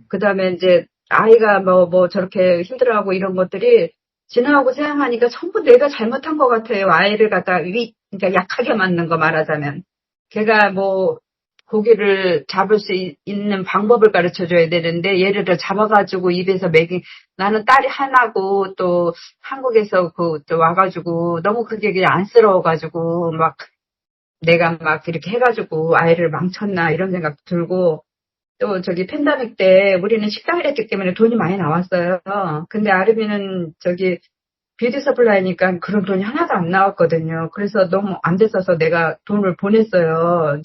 그 다음에 이제 아이가 뭐 저렇게 힘들어하고 이런 것들이 지나가고 생각하니까 전부 내가 잘못한 것 같아요. 아이를 갖다 그러니까 약하게 만든 거 말하자면. 걔가 뭐 고기를 잡을 수 있는 방법을 가르쳐 줘야 되는데, 예를 들어 잡아가지고 입에서 나는 딸이 하나고 또 한국에서 또 와가지고 너무 그게 그냥 안쓰러워가지고 막 내가 막 이렇게 해가지고 아이를 망쳤나 이런 생각 들고, 또 저기 팬데믹 때 우리는 식당을 했기 때문에 돈이 많이 나왔어요. 근데 아르비는 저기 뷰티 서플라이니까 그런 돈이 하나도 안 나왔거든요. 그래서 너무 안 됐어서 내가 돈을 보냈어요.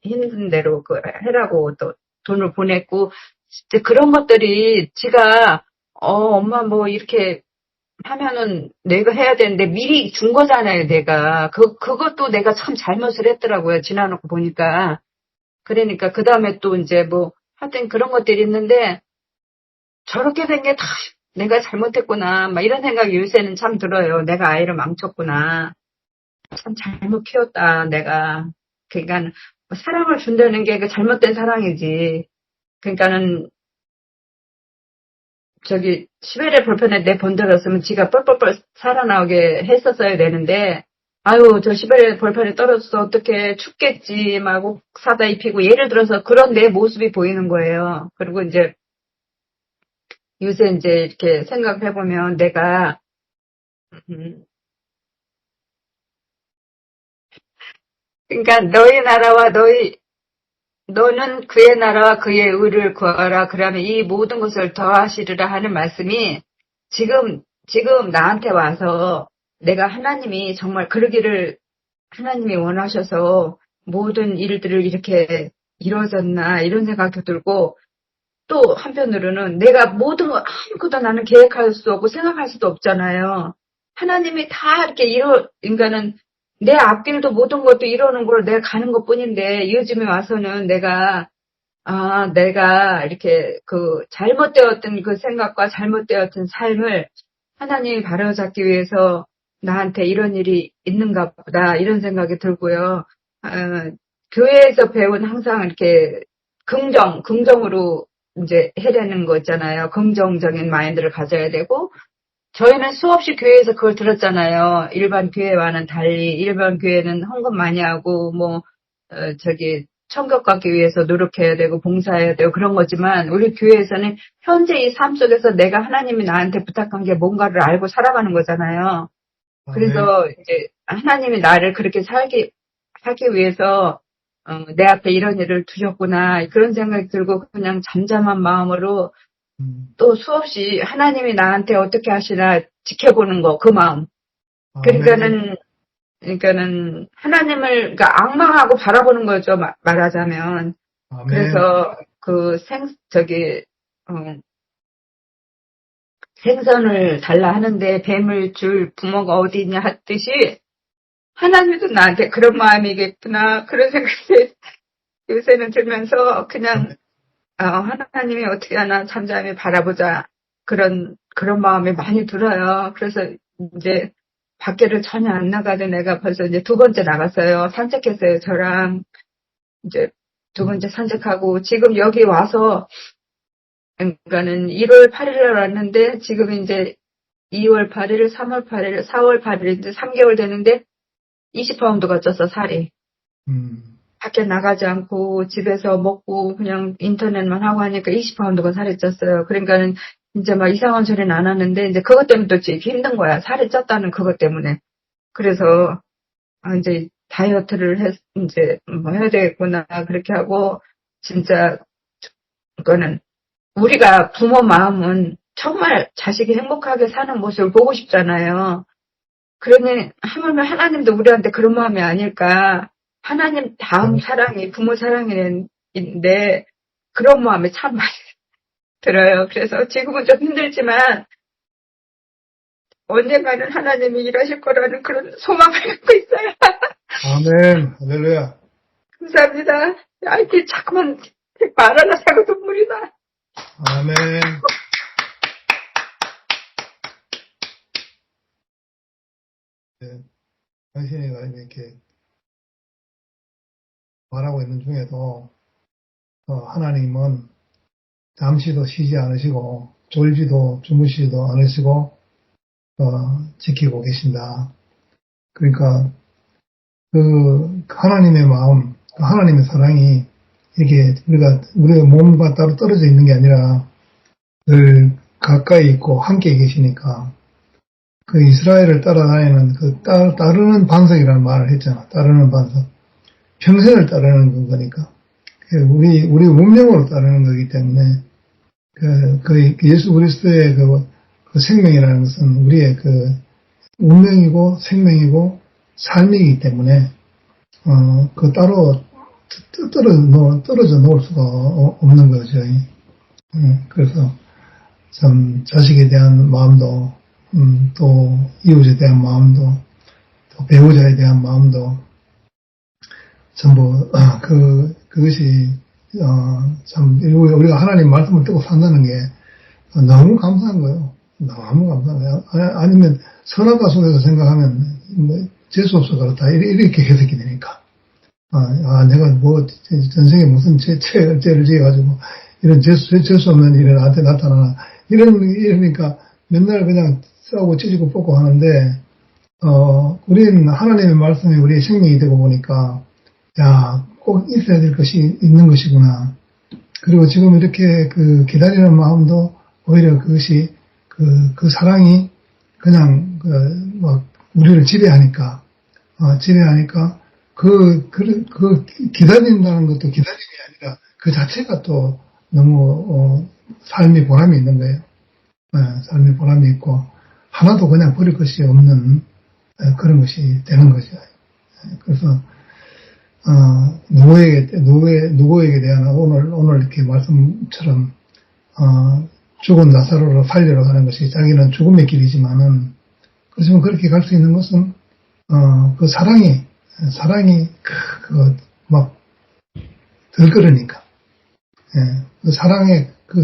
힘든 대로 해라고 또 돈을 보냈고, 진짜 그런 것들이 지가 엄마 뭐 이렇게 하면은 내가 해야 되는데 미리 준 거잖아요, 내가. 그것도 내가 참 잘못을 했더라고요. 지나놓고 보니까. 그러니까 그 다음에 또 이제 뭐 하여튼 그런 것들이 있는데, 저렇게 된 게 다 내가 잘못했구나 막 이런 생각이 요새는 참 들어요. 내가 아이를 망쳤구나. 참 잘못 키웠다 내가. 그러니까 사랑을 준다는 게 그 잘못된 사랑이지. 그러니까는 저기 시베리아 볼펜에 내 본적이었으면 지가 뻘뻘뻘 살아나오게 했었어야 되는데, 아유 저 시베리아 볼펜에 떨어져서 어떻게 춥겠지 막 옷 사다 입히고, 예를 들어서 그런 내 모습이 보이는 거예요. 그리고 이제 요새 이제 이렇게 생각해보면 내가 그러니까 너희 나라와 너는 그의 나라와 그의 의를 구하라. 그러면 이 모든 것을 더하시리라 하는 말씀이 지금 나한테 와서 내가 하나님이 정말 그러기를 하나님이 원하셔서 모든 일들을 이렇게 이루어졌나 이런 생각도 들고, 또 한편으로는 내가 모든 거 아무것도 나는 계획할 수 없고 생각할 수도 없잖아요. 하나님이 다 이렇게 그러니까는 내 앞길도 모든 것도 이루는 걸 내가 가는 것 뿐인데, 요즘에 와서는 내가 이렇게 잘못되었던 그 생각과 잘못되었던 삶을 하나님이 바로잡기 위해서 나한테 이런 일이 있는가 보다 이런 생각이 들고요. 교회에서 배운 항상 이렇게 긍정으로 이제 해내는 거 있잖아요. 긍정적인 마인드를 가져야 되고, 저희는 수없이 교회에서 그걸 들었잖아요. 일반 교회와는 달리 일반 교회는 헌금 많이 하고 천국 가기 위해서 노력해야 되고 봉사해야 되고 그런 거지만, 우리 교회에서는 현재 이 삶 속에서 내가 하나님이 나한테 부탁한 게 뭔가를 알고 살아가는 거잖아요. 그래서 이제 하나님이 나를 그렇게 하기 위해서 내 앞에 이런 일을 두셨구나 그런 생각이 들고, 그냥 잠잠한 마음으로 또 수없이 하나님이 나한테 어떻게 하시나 지켜보는 거, 그 마음. 그러니까는 하나님을 그러니까 악망하고 바라보는 거죠, 말하자면. 그래서 생선을 달라 하는데 뱀을 줄 부모가 어디 있냐 했듯이, 하나님도 나한테 그런 마음이겠구나 그런 생각이 요새는 들면서 그냥 하나님이 어떻게 하나 잠잠히 바라보자 그런 마음이 많이 들어요. 그래서 이제 밖에를 전혀 안 나가도 내가 벌써 이제 2번째 나갔어요. 산책했어요. 저랑 이제 2번째 산책하고, 지금 여기 와서 그러니까는 1월 8일에 왔는데 지금 이제 2월 8일, 3월 8일, 4월 8일 이제 3개월 되는데 20파운드가 쪘어, 살이. 밖에 나가지 않고 집에서 먹고 그냥 인터넷만 하고 하니까 20파운드가 살이 쪘어요. 그러니까는 이제 막 이상한 소리는 안 하는데, 이제 그것 때문에 또 이제 힘든 거야. 살이 쪘다는 그것 때문에. 그래서, 이제 다이어트를 이제 뭐 해야 되겠구나. 그렇게 하고, 진짜, 그거는, 우리가 부모 마음은 정말 자식이 행복하게 사는 모습을 보고 싶잖아요. 그러니, 하물며 하나님도 우리한테 그런 마음이 아닐까. 하나님 다음 사랑이 부모 사랑인데, 그런 마음이 참 많이 들어요. 그래서 지금은 좀 힘들지만, 언젠가는 하나님이 일하실 거라는 그런 소망을 갖고 있어요. 아멘. 할렐루야. 감사합니다. 이렇게 자꾸만 말 하나 사고 눈물이 나. 아멘. 네, 당신이 이렇게 말하고 있는 중에도 하나님은 잠시도 쉬지 않으시고 졸지도 주무시지도 않으시고 지키고 계신다. 그러니까 그 하나님의 마음, 그 하나님의 사랑이 이게 우리의 몸과 따로 떨어져 있는 게 아니라 늘 가까이 있고 함께 계시니까 그 이스라엘을 따라다니는 그 따르는 반석이라는 말을 했잖아. 따르는 반석. 평생을 따르는 거니까. 우리 운명으로 따르는 거기 때문에 그 예수 그리스도의 그 생명이라는 것은 우리의 그 운명이고 생명이고 삶이기 때문에 그 따로 떨어져 놓을 수가 없는 거죠. 그래서 참 자식에 대한 마음도 또 이웃에 대한 마음도 또 배우자에 대한 마음도 전부 그것이 참 우리가 하나님 말씀을 듣고 산다는 게 너무 감사한 거예요. 너무 감사한 거예요. 아니면 선악과 속에서 생각하면 뭐 재수없어 그렇다 이렇게 해석이 되니까 내가 뭐 전생에 무슨 죄를 지어가지고 이런 재수 없는 일이 나한테 나타나나 이러니까 맨날 그냥 싸우고 찢고 뽑고 하는데 우리는 하나님의 말씀이 우리의 생명이 되고 보니까 야, 꼭 있어야 될 것이 있는 것이구나. 그리고 지금 이렇게 그 기다리는 마음도 오히려 그것이 그 사랑이 그냥 막 우리를 지배하니까 그 기다린다는 것도 기다림이 아니라 그 자체가 또 너무 삶이 보람이 있는 거예요. 삶이 보람이 있고 하나도 그냥 버릴 것이 없는 그런 것이 되는 거죠. 그래서 누구에게 대한 오늘 이렇게 말씀처럼 죽은 나사로를 살리러 가는 것이 자기는 죽음의 길이지만은 그렇지만 그렇게 갈 수 있는 것은 그 사랑이 막 들끓으니까 그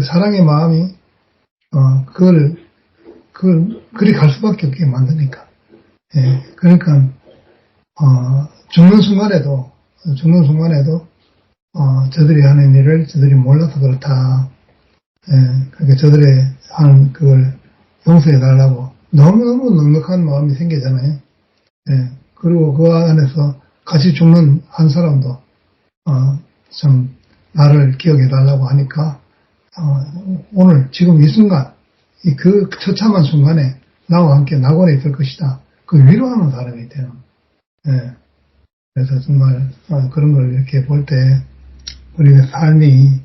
사랑의 마음이 그걸 그리 갈 수밖에 없게 만드니까 그러니까 죽는 순간에도 저들이 하는 일을 저들이 몰라서 그렇다. 그러니까 저들의 하는 그걸 용서해 달라고 너무너무 넉넉한 마음이 생기잖아요. 그리고 그 안에서 같이 죽는 한 사람도 참 나를 기억해 달라고 하니까 오늘 지금 이 순간 그 처참한 순간에 나와 함께 낙원에 있을 것이다. 그 위로하는 사람이 되는. 그래서 정말 그런 걸 이렇게 볼 때 우리의 삶이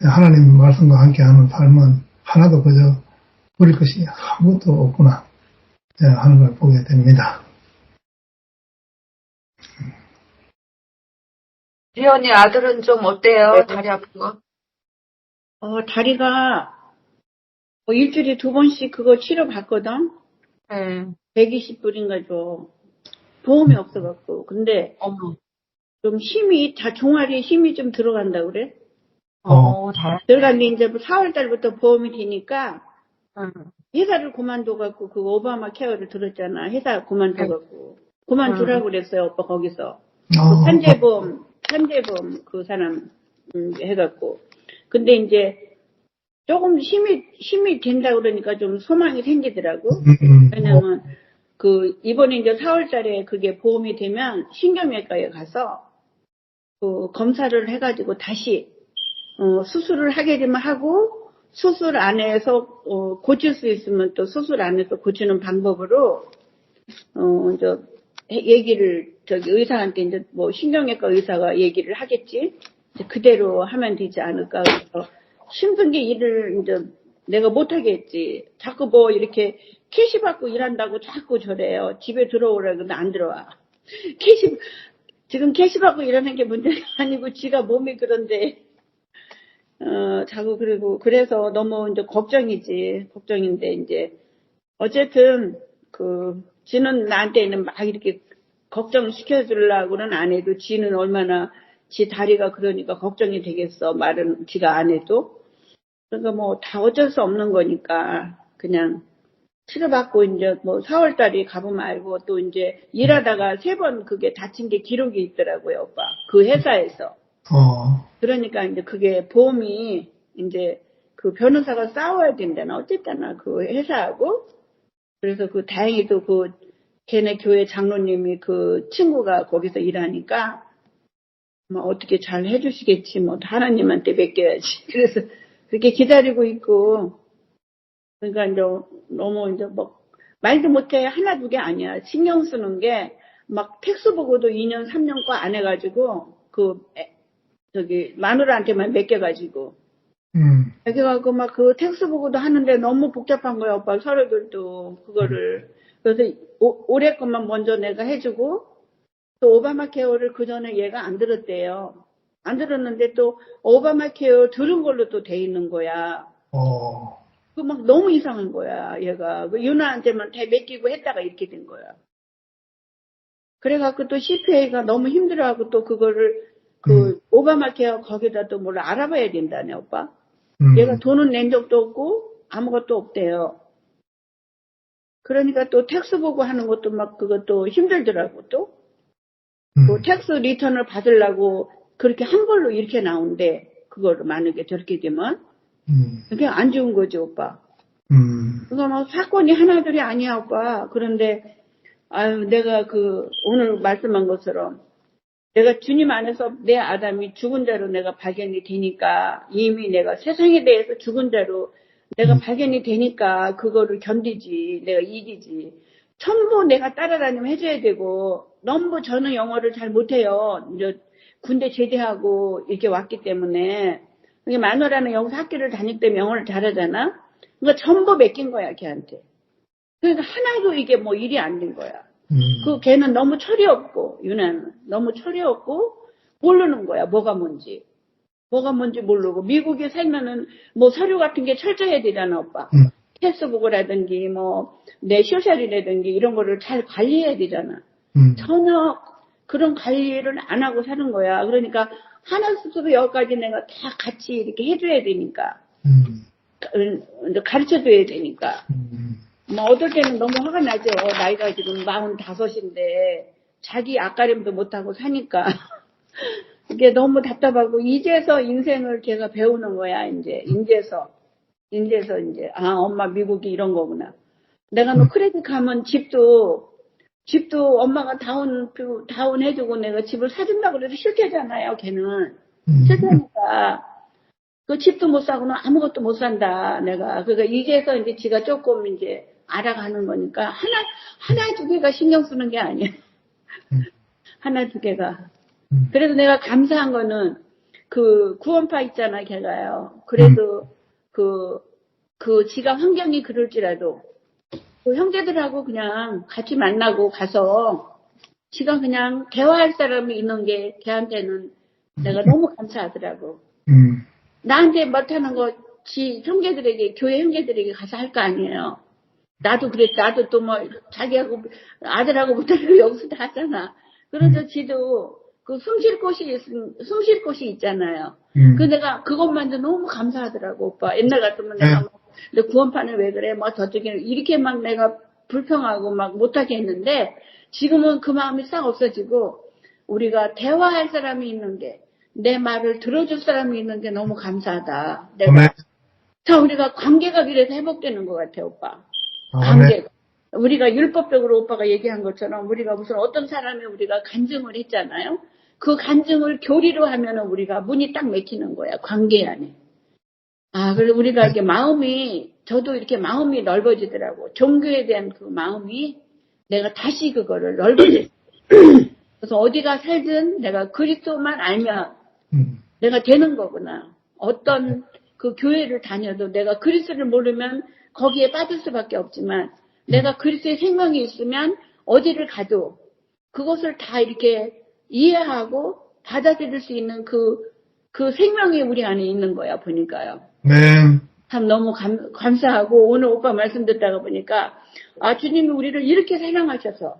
하나님 말씀과 함께하는 삶은 하나도 그저 버릴 것이 아무것도 없구나 하는 걸 보게 됩니다. 리언이 아들은 좀 어때요? 다리 아픈 거? 다리가 일주일에 2번씩 그거 치료 받거든. 네. 120불인가 줘. 보험이 없어갖고. 근데 어머. 좀 종아리에 힘이 좀 들어간다 그래. 들어갔는데 이제 4월달부터 보험이 되니까 회사를 그만둬갖고 그 오바마 케어를 들었잖아. 회사 그만둬갖고 그만두라고 그랬어요. 오빠 거기서 그 산재보험 그 사람 해갖고. 근데 이제 조금 힘이 된다 그러니까 좀 소망이 생기더라고. 왜냐면 이번에 이제 4월달에 그게 보험이 되면 신경외과에 가서 검사를 해가지고 다시 수술을 하게 되면 하고 수술 안에서 고칠 수 있으면 또 수술 안에서 고치는 방법으로 저 얘기를 저기 의사한테 이제 뭐 신경외과 의사가 얘기를 하겠지. 이제 그대로 하면 되지 않을까. 그래서 힘든 게 일을 이제 내가 못하겠지. 자꾸 뭐 이렇게 캐시 받고 일한다고 자꾸 저래요. 집에 들어오라고 근데 안 들어와. 지금 캐시 받고 일하는 게 문제가 아니고 지가 몸이 그런데 자꾸 그래서 너무 이제 걱정인데 이제 어쨌든 지는 나한테는 막 이렇게 걱정시켜주려고는 안 해도 지는 얼마나 지 다리가 그러니까 걱정이 되겠어. 말은 지가 안 해도. 그러니까 뭐 다 어쩔 수 없는 거니까 그냥 치료받고 이제 뭐 4월달에 가보면 알고 또 이제 일하다가 3번 그게 다친 게 기록이 있더라고요, 오빠. 그 회사에서. 그러니까 이제 그게 보험이 이제 그 변호사가 싸워야 된다나 어쨌다나 그 회사하고. 그래서 다행히도 걔네 교회 장로님이 그 친구가 거기서 일하니까 뭐 어떻게 잘 해주시겠지 뭐 하나님한테 맡겨야지. 그래서 그렇게 기다리고 있고 그러니까 이제 너무 이제 뭐 말도 못해 하나 두 개 아니야. 신경 쓰는 게 막 텍스 보고도 2년 3년 거 안 해가지고 저기 마누라한테만 맡겨가지고 그래갖고 막 그 텍스 보고도 하는데 너무 복잡한 거야 오빠 서류들도 그거를. 그래서 올해 것만 먼저 내가 해주고 또 오바마 케어를 그 전에 얘가 안 들었대요. 안 들었는데 또 오바마 케어 들은 걸로 또 돼 있는 거야. 그 막 너무 이상한 거야 얘가. 유나한테만 다 맡기고 했다가 이렇게 된 거야. 그래갖고 또 CPA가 너무 힘들어하고 또 그거를 오바마 케어 거기다 또 뭘 알아봐야 된다네 오빠. 얘가 돈은 낸 적도 없고 아무것도 없대요. 그러니까 또 텍스 보고 하는 것도 막 그것도 힘들더라고 또. 그 텍스 리턴을 받으려고 그렇게 한 걸로 이렇게 나온대. 그거를 만약에 저렇게 되면. 그게 안 좋은 거지 오빠. 그거 뭐 사건이 하나둘이 아니야 오빠. 그런데 아유 내가 오늘 말씀한 것처럼 내가 주님 안에서 내 아담이 죽은 자로 내가 발견이 되니까 이미 내가 세상에 대해서 죽은 자로 내가 발견이 되니까 그거를 견디지. 내가 이기지. 전부 내가 따라다니면 해줘야 되고 너무 저는 영어를 잘 못해요. 이제 군대 제대하고 이렇게 왔기 때문에 마누라는 여기서 학교를 다닐 때 영어를 잘하잖아. 그러니까 전부 맡긴 거야 걔한테. 그러니까 하나도 이게 뭐 일이 안 된 거야. 걔는 너무 철이 없고 유나는 너무 철이 없고 모르는 거야 뭐가 뭔지 모르고. 미국에 살면은 뭐 서류 같은 게 철저해야 되잖아 오빠. 패스북이라든지 뭐 내 소셜이라든지 이런 거를 잘 관리해야 되잖아. 전혀 그런 관리를 안 하고 사는 거야. 그러니까 하나부터 여기까지 내가 다 같이 이렇게 해줘야 되니까 가르쳐줘야 되니까 뭐 어떨 때는 너무 화가 나죠. 나이가 지금 45인데 자기 앞가림도 못하고 사니까 이게 너무 답답하고 이제서 인생을 걔가 배우는 거야. 인제서 이제 엄마 미국이 이런 거구나. 내가 뭐 크레딧 가면 집도 엄마가 다운 해주고 내가 집을 사준다고 그래도 싫대잖아요. 걔는 싫다니까 그 집도 못 사고는 아무것도 못 산다. 내가 그러니까 이제서 이제 지가 조금 이제 알아가는 거니까 하나 두 개가 신경 쓰는 게 아니야. 하나 두 개가. 그래서 내가 감사한 거는 구원파 있잖아 걔가요. 그래도 지가 환경이 그럴지라도 그 형제들하고 그냥 같이 만나고 가서 지가 그냥 대화할 사람이 있는 게 걔한테는 내가 너무 감사하더라고. 나한테 못하는 거 지 형제들에게 교회 형제들에게 가서 할 거 아니에요. 나도 그랬. 나도 또 뭐 자기하고 아들하고 못하는 거 여기서 다 하잖아. 그래서 지도 숨 쉴 곳이 있잖아요. 내가 그것만도 너무 감사하더라고 오빠. 옛날 같으면 내가 너 구원파는 왜 그래? 뭐 저쪽에는 이렇게 막 내가 불평하고 막 못하게 했는데 지금은 그 마음이 싹 없어지고 우리가 대화할 사람이 있는 게 내 말을 들어줄 사람이 있는 게 너무 감사하다. 자 우리가 관계가 그래서 회복되는 것 같아 오빠. 관계가. 우리가 율법적으로 오빠가 얘기한 것처럼 우리가 무슨 어떤 사람이 우리가 간증을 했잖아요. 그 간증을 교리로 하면은 우리가 문이 딱 막히는 거야. 관계 안에. 그래서 우리가 이렇게 저도 이렇게 마음이 넓어지더라고. 종교에 대한 그 마음이 내가 다시 그거를 넓어졌어. 그래서 어디가 살든 내가 그리스도만 알면 내가 되는 거구나. 어떤 그 교회를 다녀도 내가 그리스도를 모르면 거기에 빠질 수밖에 없지만 내가 그리스도의 생명이 있으면 어디를 가도 그것을 다 이렇게 이해하고 받아들일 수 있는 그 생명이 우리 안에 있는 거야, 보니까요. 네. 참 너무 감사하고 오늘 오빠 말씀 듣다가 보니까 주님이 우리를 이렇게 사랑하셔서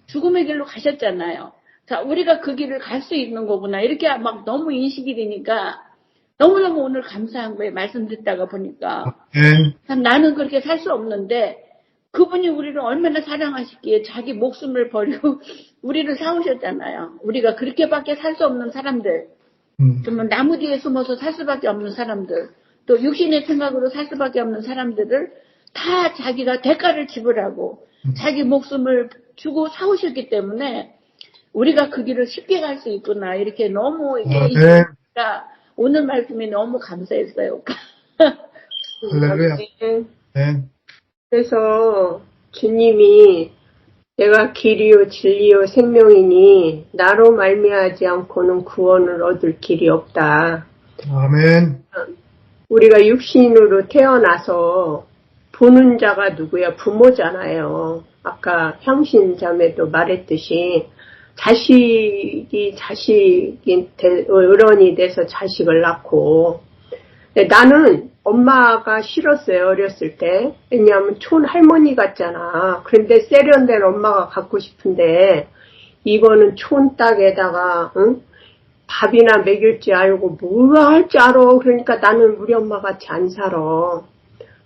죽음의 길로 가셨잖아요. 자, 우리가 그 길을 갈 수 있는 거구나. 이렇게 막 너무 인식이 되니까 너무너무 오늘 감사한 거예요. 말씀 듣다가 보니까. 네. 참 나는 그렇게 살 수 없는데 그분이 우리를 얼마나 사랑하시기에 자기 목숨을 버리고 우리를 사오셨잖아요. 우리가 그렇게밖에 살 수 없는 사람들. 정말 나무 뒤에 숨어서 살 수밖에 없는 사람들. 또 육신의 생각으로 살 수밖에 없는 사람들을 다 자기가 대가를 지불하고 자기 목숨을 주고 사오셨기 때문에 우리가 그 길을 쉽게 갈 수 있구나. 이렇게 너무 이게 네. 오늘 말씀이 너무 감사했어요. 할렐루야. 네. 그래서 주님이 내가 길이요 진리요 생명이니 나로 말미암지 않고는 구원을 얻을 길이 없다. 아멘. 우리가 육신으로 태어나서 보는 자가 누구야? 부모잖아요. 아까 향신자매도 말했듯이 자식이 어른이 돼서 자식을 낳고 나는 엄마가 싫었어요. 어렸을 때. 왜냐하면 촌할머니 같잖아. 그런데 세련된 엄마가 갖고 싶은데 이거는 촌딱에다가 밥이나 먹일 줄 알고 뭐가 할 줄 알아. 그러니까 나는 우리 엄마 같이 안 살아.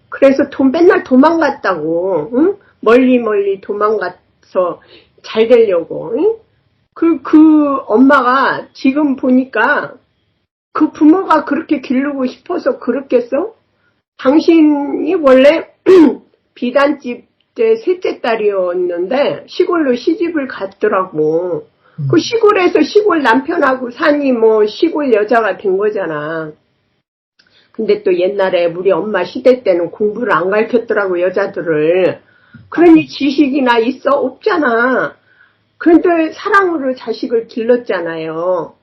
그래서 맨날 도망갔다고. 응? 멀리 도망가서 잘 되려고. 응? 그 엄마가 지금 보니까 그 부모가 그렇게 기르고 싶어서 그렇겠어? 당신이 원래 비단집 때 셋째 딸이었는데 시골로 시집을 갔더라고. 그 시골에서 시골 남편하고 사니 뭐 시골 여자가 된 거잖아. 근데 또 옛날에 우리 엄마 시대 때는 공부를 안 가르쳤더라고, 여자들을. 그러니 지식이나 있어? 없잖아. 그런데 사랑으로 자식을 길렀잖아요.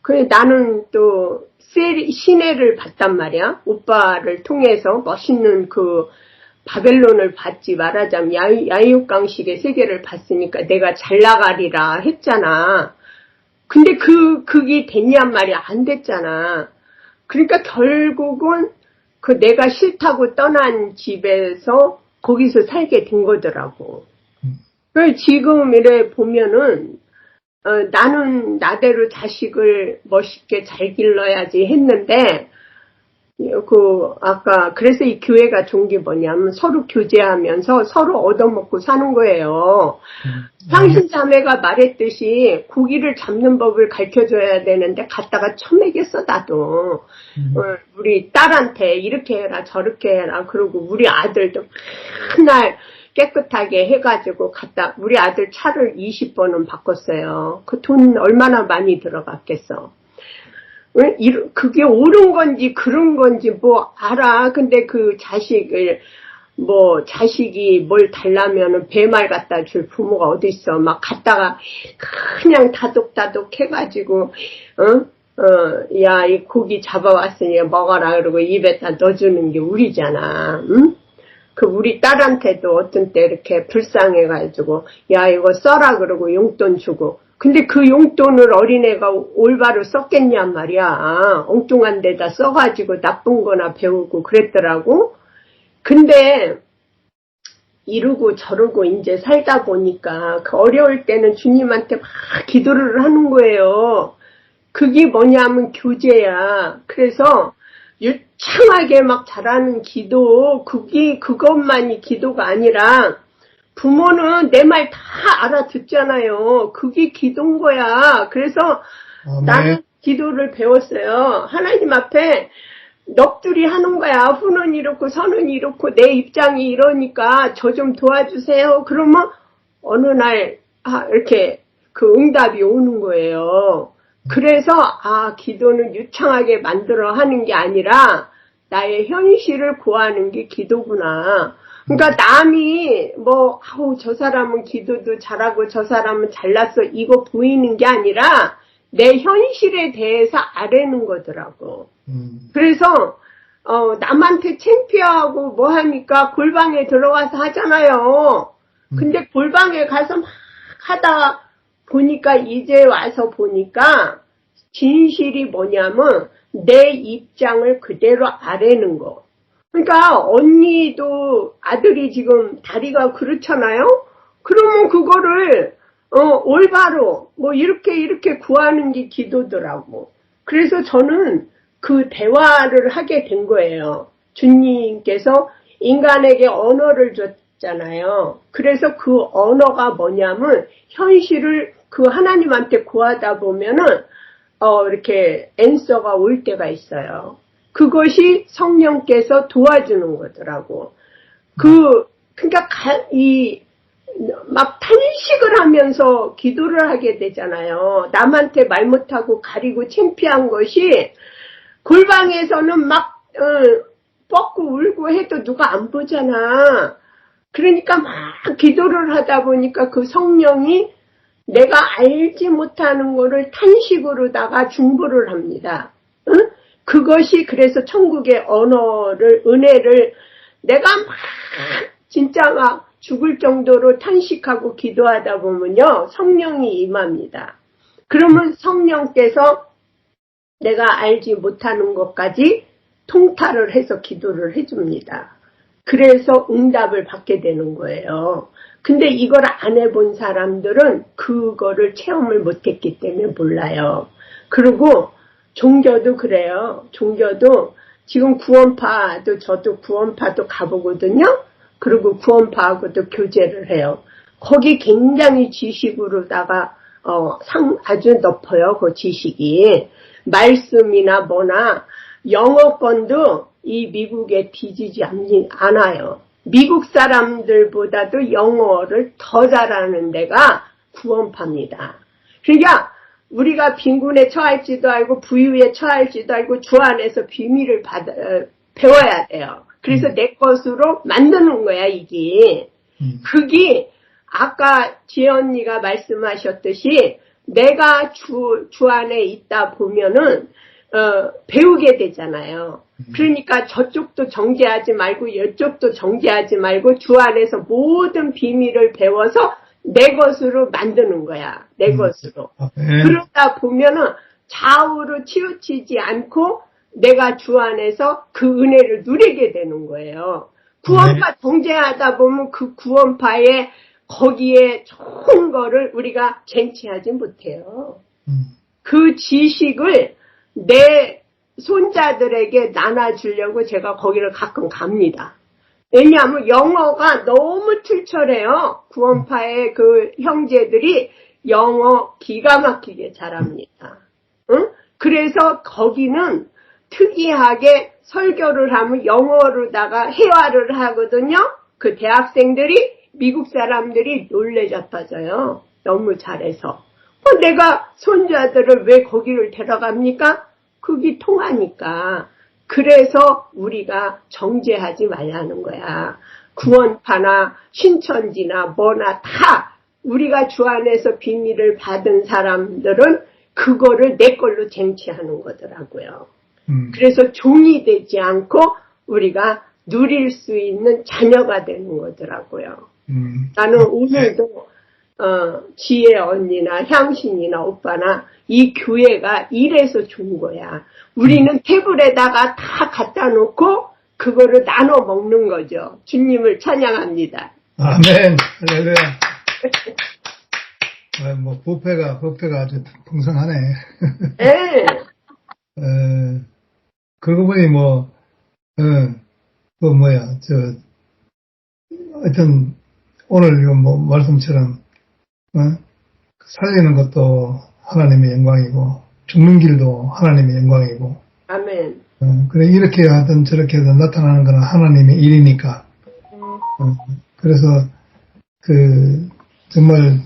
그래 나는 또 시내를 봤단 말이야. 오빠를 통해서 멋있는 그 바벨론을 봤지. 말하자면 야육강식의 세계를 봤으니까 내가 잘 나가리라 했잖아. 근데 그게 됐냔 말이야. 안 됐잖아. 그러니까 결국은 그 내가 싫다고 떠난 집에서 거기서 살게 된 거더라고. 그래서 지금 이래 보면은 나는 나대로 자식을 멋있게 잘 길러야지 했는데 아까 그래서 이 교회가 좋은 게 뭐냐면 서로 교제하면서 서로 얻어먹고 사는 거예요. 향신자매가 말했듯이 고기를 잡는 법을 가르쳐줘야 되는데 갖다가 처먹였어 나도. 우리 딸한테 이렇게 해라 저렇게 해라. 그리고 우리 아들도 맨날 깨끗하게 해가지고 우리 아들 차를 20번은 바꿨어요. 그 돈 얼마나 많이 들어갔겠어. 그게 옳은 건지 그런 건지 뭐 알아. 근데 그 자식이 뭘 달라면은 배말 갖다 줄 부모가 어딨어. 막 갖다가 그냥 다독다독 해가지고 야, 이 고기 잡아왔으니 먹어라 그러고 입에다 넣어주는 게 우리잖아. 응? 그 우리 딸한테도 어떤 때 이렇게 불쌍해가지고 야 이거 써라 그러고 용돈 주고 근데 그 용돈을 어린애가 올바로 썼겠냔 말이야. 엉뚱한 데다 써가지고 나쁜 거나 배우고 그랬더라고. 근데 이러고 저러고 이제 살다 보니까 그 어려울 때는 주님한테 막 기도를 하는 거예요. 그게 뭐냐면 교제야. 그래서 유창하게 막 잘하는 기도, 그것만이 기도가 아니라 부모는 내 말 다 알아듣잖아요. 그게 기도인 거야. 그래서 나는 기도를 배웠어요. 하나님 앞에 넋두리 하는 거야. 후는 이렇고 서는 이렇고 내 입장이 이러니까 저 좀 도와주세요. 그러면 어느 날 이렇게 그 응답이 오는 거예요. 그래서 기도는 유창하게 만들어 하는 게 아니라 나의 현실을 구하는 게 기도구나. 그러니까 남이 뭐 저 사람은 기도도 잘하고 저 사람은 잘났어 이거 보이는 게 아니라 내 현실에 대해서 아뢰는 거더라고. 그래서 남한테 창피하고 뭐 하니까 골방에 들어가서 하잖아요. 근데 골방에 가서 막 하다 보니까 이제 와서 보니까 진실이 뭐냐면 내 입장을 그대로 아뢰는 거. 그러니까 언니도 아들이 지금 다리가 그렇잖아요. 그러면 그거를 올바로 뭐 이렇게 구하는 게 기도더라고. 그래서 저는 그 대화를 하게 된 거예요. 주님께서 인간에게 언어를 줬잖아요. 그래서 그 언어가 뭐냐면 현실을 그 하나님한테 구하다 보면은 이렇게 앤서가 올 때가 있어요. 그것이 성령께서 도와주는 거더라고. 그러니까 막 탄식을 하면서 기도를 하게 되잖아요. 남한테 말 못하고 가리고 창피한 것이 골방에서는 막 뻗고 울고 해도 누가 안 보잖아. 그러니까 막 기도를 하다 보니까 그 성령이 내가 알지 못하는 거를 탄식으로다가 중보를 합니다. 응? 그것이 그래서 천국의 언어를 은혜를 내가 막 진짜 막 죽을 정도로 탄식하고 기도하다 보면요 성령이 임합니다. 그러면 성령께서 내가 알지 못하는 것까지 통달을 해서 기도를 해줍니다. 그래서 응답을 받게 되는 거예요. 근데 이걸 안 해본 사람들은 그거를 체험을 못했기 때문에 몰라요. 그리고 종교도 그래요. 종교도 지금 구원파도 저도 구원파도 가보거든요. 그리고 구원파하고도 교제를 해요. 거기 굉장히 지식으로다가 아주 높아요. 그 지식이. 말씀이나 뭐나 영어권도 이 미국에 뒤지지 않아요. 미국 사람들보다도 영어를 더 잘하는 데가 구원파입니다. 그러니까 우리가 빈곤에 처할지도 알고 부유에 처할지도 알고 주 안에서 비밀을 배워야 돼요. 그래서 내 것으로 만드는 거야 이게. 그게 아까 지혜 언니가 말씀하셨듯이 내가 주 안에 있다 보면은 배우게 되잖아요. 그러니까 저쪽도 정죄하지 말고 이쪽도 정죄하지 말고 주 안에서 모든 비밀을 배워서 내 것으로 만드는 거야. 내 것으로. 그러다 보면은 좌우로 치우치지 않고 내가 주 안에서 그 은혜를 누리게 되는 거예요. 구원파 정죄하다 보면 그 구원파에 거기에 좋은 거를 우리가 쟁취하지 못해요. 그 지식을 내 손자들에게 나눠주려고 제가 거기를 가끔 갑니다. 왜냐하면 영어가 너무 출철해요. 구원파의 그 형제들이 영어 기가 막히게 잘합니다. 응? 그래서 거기는 특이하게 설교를 하면 영어로다가 회화를 하거든요. 그 대학생들이 미국 사람들이 놀래 자빠져요. 너무 잘해서. 내가 손자들을 왜 거기를 데려갑니까? 그게 통하니까. 그래서 우리가 정죄하지 말라는 거야. 구원파나 신천지나 뭐나 다 우리가 주 안에서 비밀을 받은 사람들은 그거를 내 걸로 쟁취하는 거더라고요. 그래서 종이 되지 않고 우리가 누릴 수 있는 자녀가 되는 거더라고요. 나는 오늘도 지혜 언니나 향신이나 오빠나 이 교회가 이래서 좋은 거야. 우리는 테이블에다가 다 갖다 놓고 그거를 나눠 먹는 거죠. 주님을 찬양합니다. 아멘. 할렐루야. 뭐 부패가 아주 풍성하네. 네. 그러고 보니 하여튼 오늘 이거 말씀처럼 살리는 것도 하나님의 영광이고 죽는 길도 하나님의 영광이고. 아멘. 그래 이렇게 하든 저렇게 하든 나타나는 건 하나님의 일이니까. 그래서 정말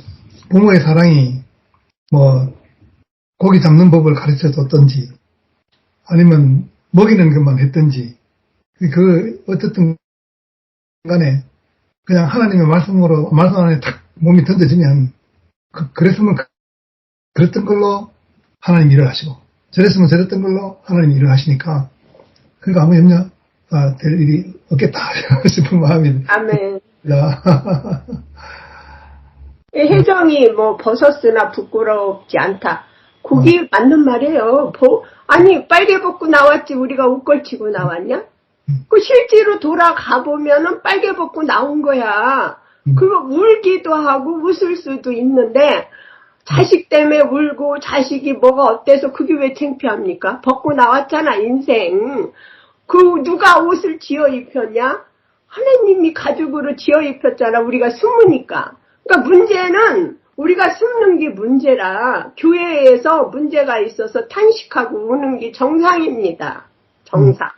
부모의 사랑이 고기 잡는 법을 가르쳐 줬든지 아니면 먹이는 것만 했든지 어쨌든 간에 그냥 하나님의 말씀 안에 탁 몸이 던져지면, 그랬으면 그랬던 걸로 하나님 일을 하시고, 저랬으면 저랬던 걸로 하나님 일을 하시니까, 그러니까 아무 염려가 될 일이 없겠다 싶은 마음이. 아멘. 듭니다. 혜정이 뭐 벗었으나 부끄럽지 않다. 그게 맞는 말이에요. 아니 빨개 벗고 나왔지 우리가 옷 걸치고 나왔냐? 그 실제로 돌아가 보면은 빨개 벗고 나온 거야. 그거 울기도 하고 웃을 수도 있는데 자식 때문에 울고 자식이 뭐가 어때서 그게 왜 창피합니까? 벗고 나왔잖아 인생. 그 누가 옷을 지어 입혔냐? 하나님이 가죽으로 지어 입혔잖아. 우리가 숨으니까. 그러니까 문제는 우리가 숨는 게 문제라 교회에서 문제가 있어서 탄식하고 우는 게 정상입니다. 정상.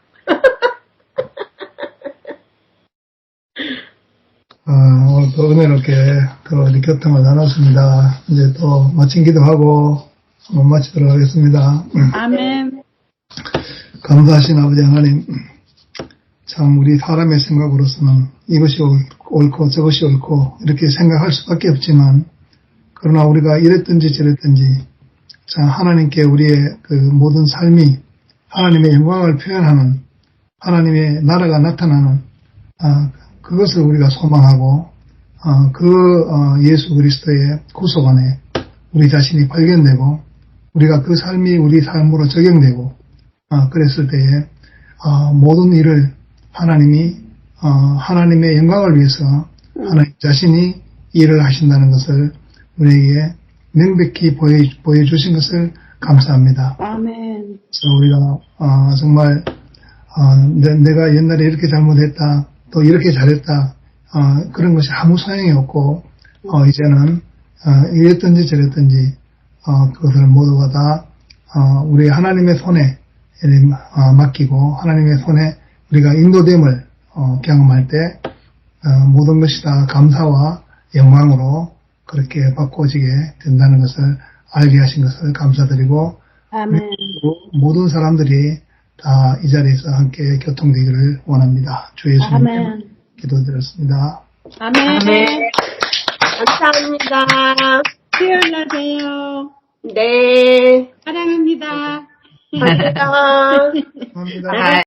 오늘 또 은혜롭게 또 우리 교통을 나눴습니다. 이제 또 마친 기도하고 마치도록 하겠습니다. 아멘. 감사하신 아버지 하나님, 참 우리 사람의 생각으로서는 이것이 옳고 저것이 옳고 이렇게 생각할 수밖에 없지만, 그러나 우리가 이랬든지 저랬든지 참 하나님께 우리의 그 모든 삶이 하나님의 영광을 표현하는, 하나님의 나라가 나타나는 그것을 우리가 소망하고 예수 그리스도의 구속 안에 우리 자신이 발견되고 우리가 그 삶이 우리 삶으로 적용되고 그랬을 때에 모든 일을 하나님이 하나님의 영광을 위해서 하나님 자신이 일을 하신다는 것을 우리에게 명백히 보여주신 것을 감사합니다. 아멘. 그래서 우리가 정말 내가 옛날에 이렇게 잘못했다, 또 이렇게 잘했다, 그런 것이 아무 소용이 없고 이제는 이랬든지 저랬든지 그것을 모두가 다 우리 하나님의 손에 맡기고 하나님의 손에 우리가 인도됨을 경험할 때 모든 것이 다 감사와 영광으로 그렇게 바꿔지게 된다는 것을 알게 하신 것을 감사드리고, 아멘. 모든 사람들이 다 이 자리에서 함께 교통되기를 원합니다. 주 예수님 아멘. 기도드렸습니다. 아멘. 아멘. 감사합니다. 수요일 날 봬요. 네. 사랑합니다. 감사합니다. 감사합니다. 아,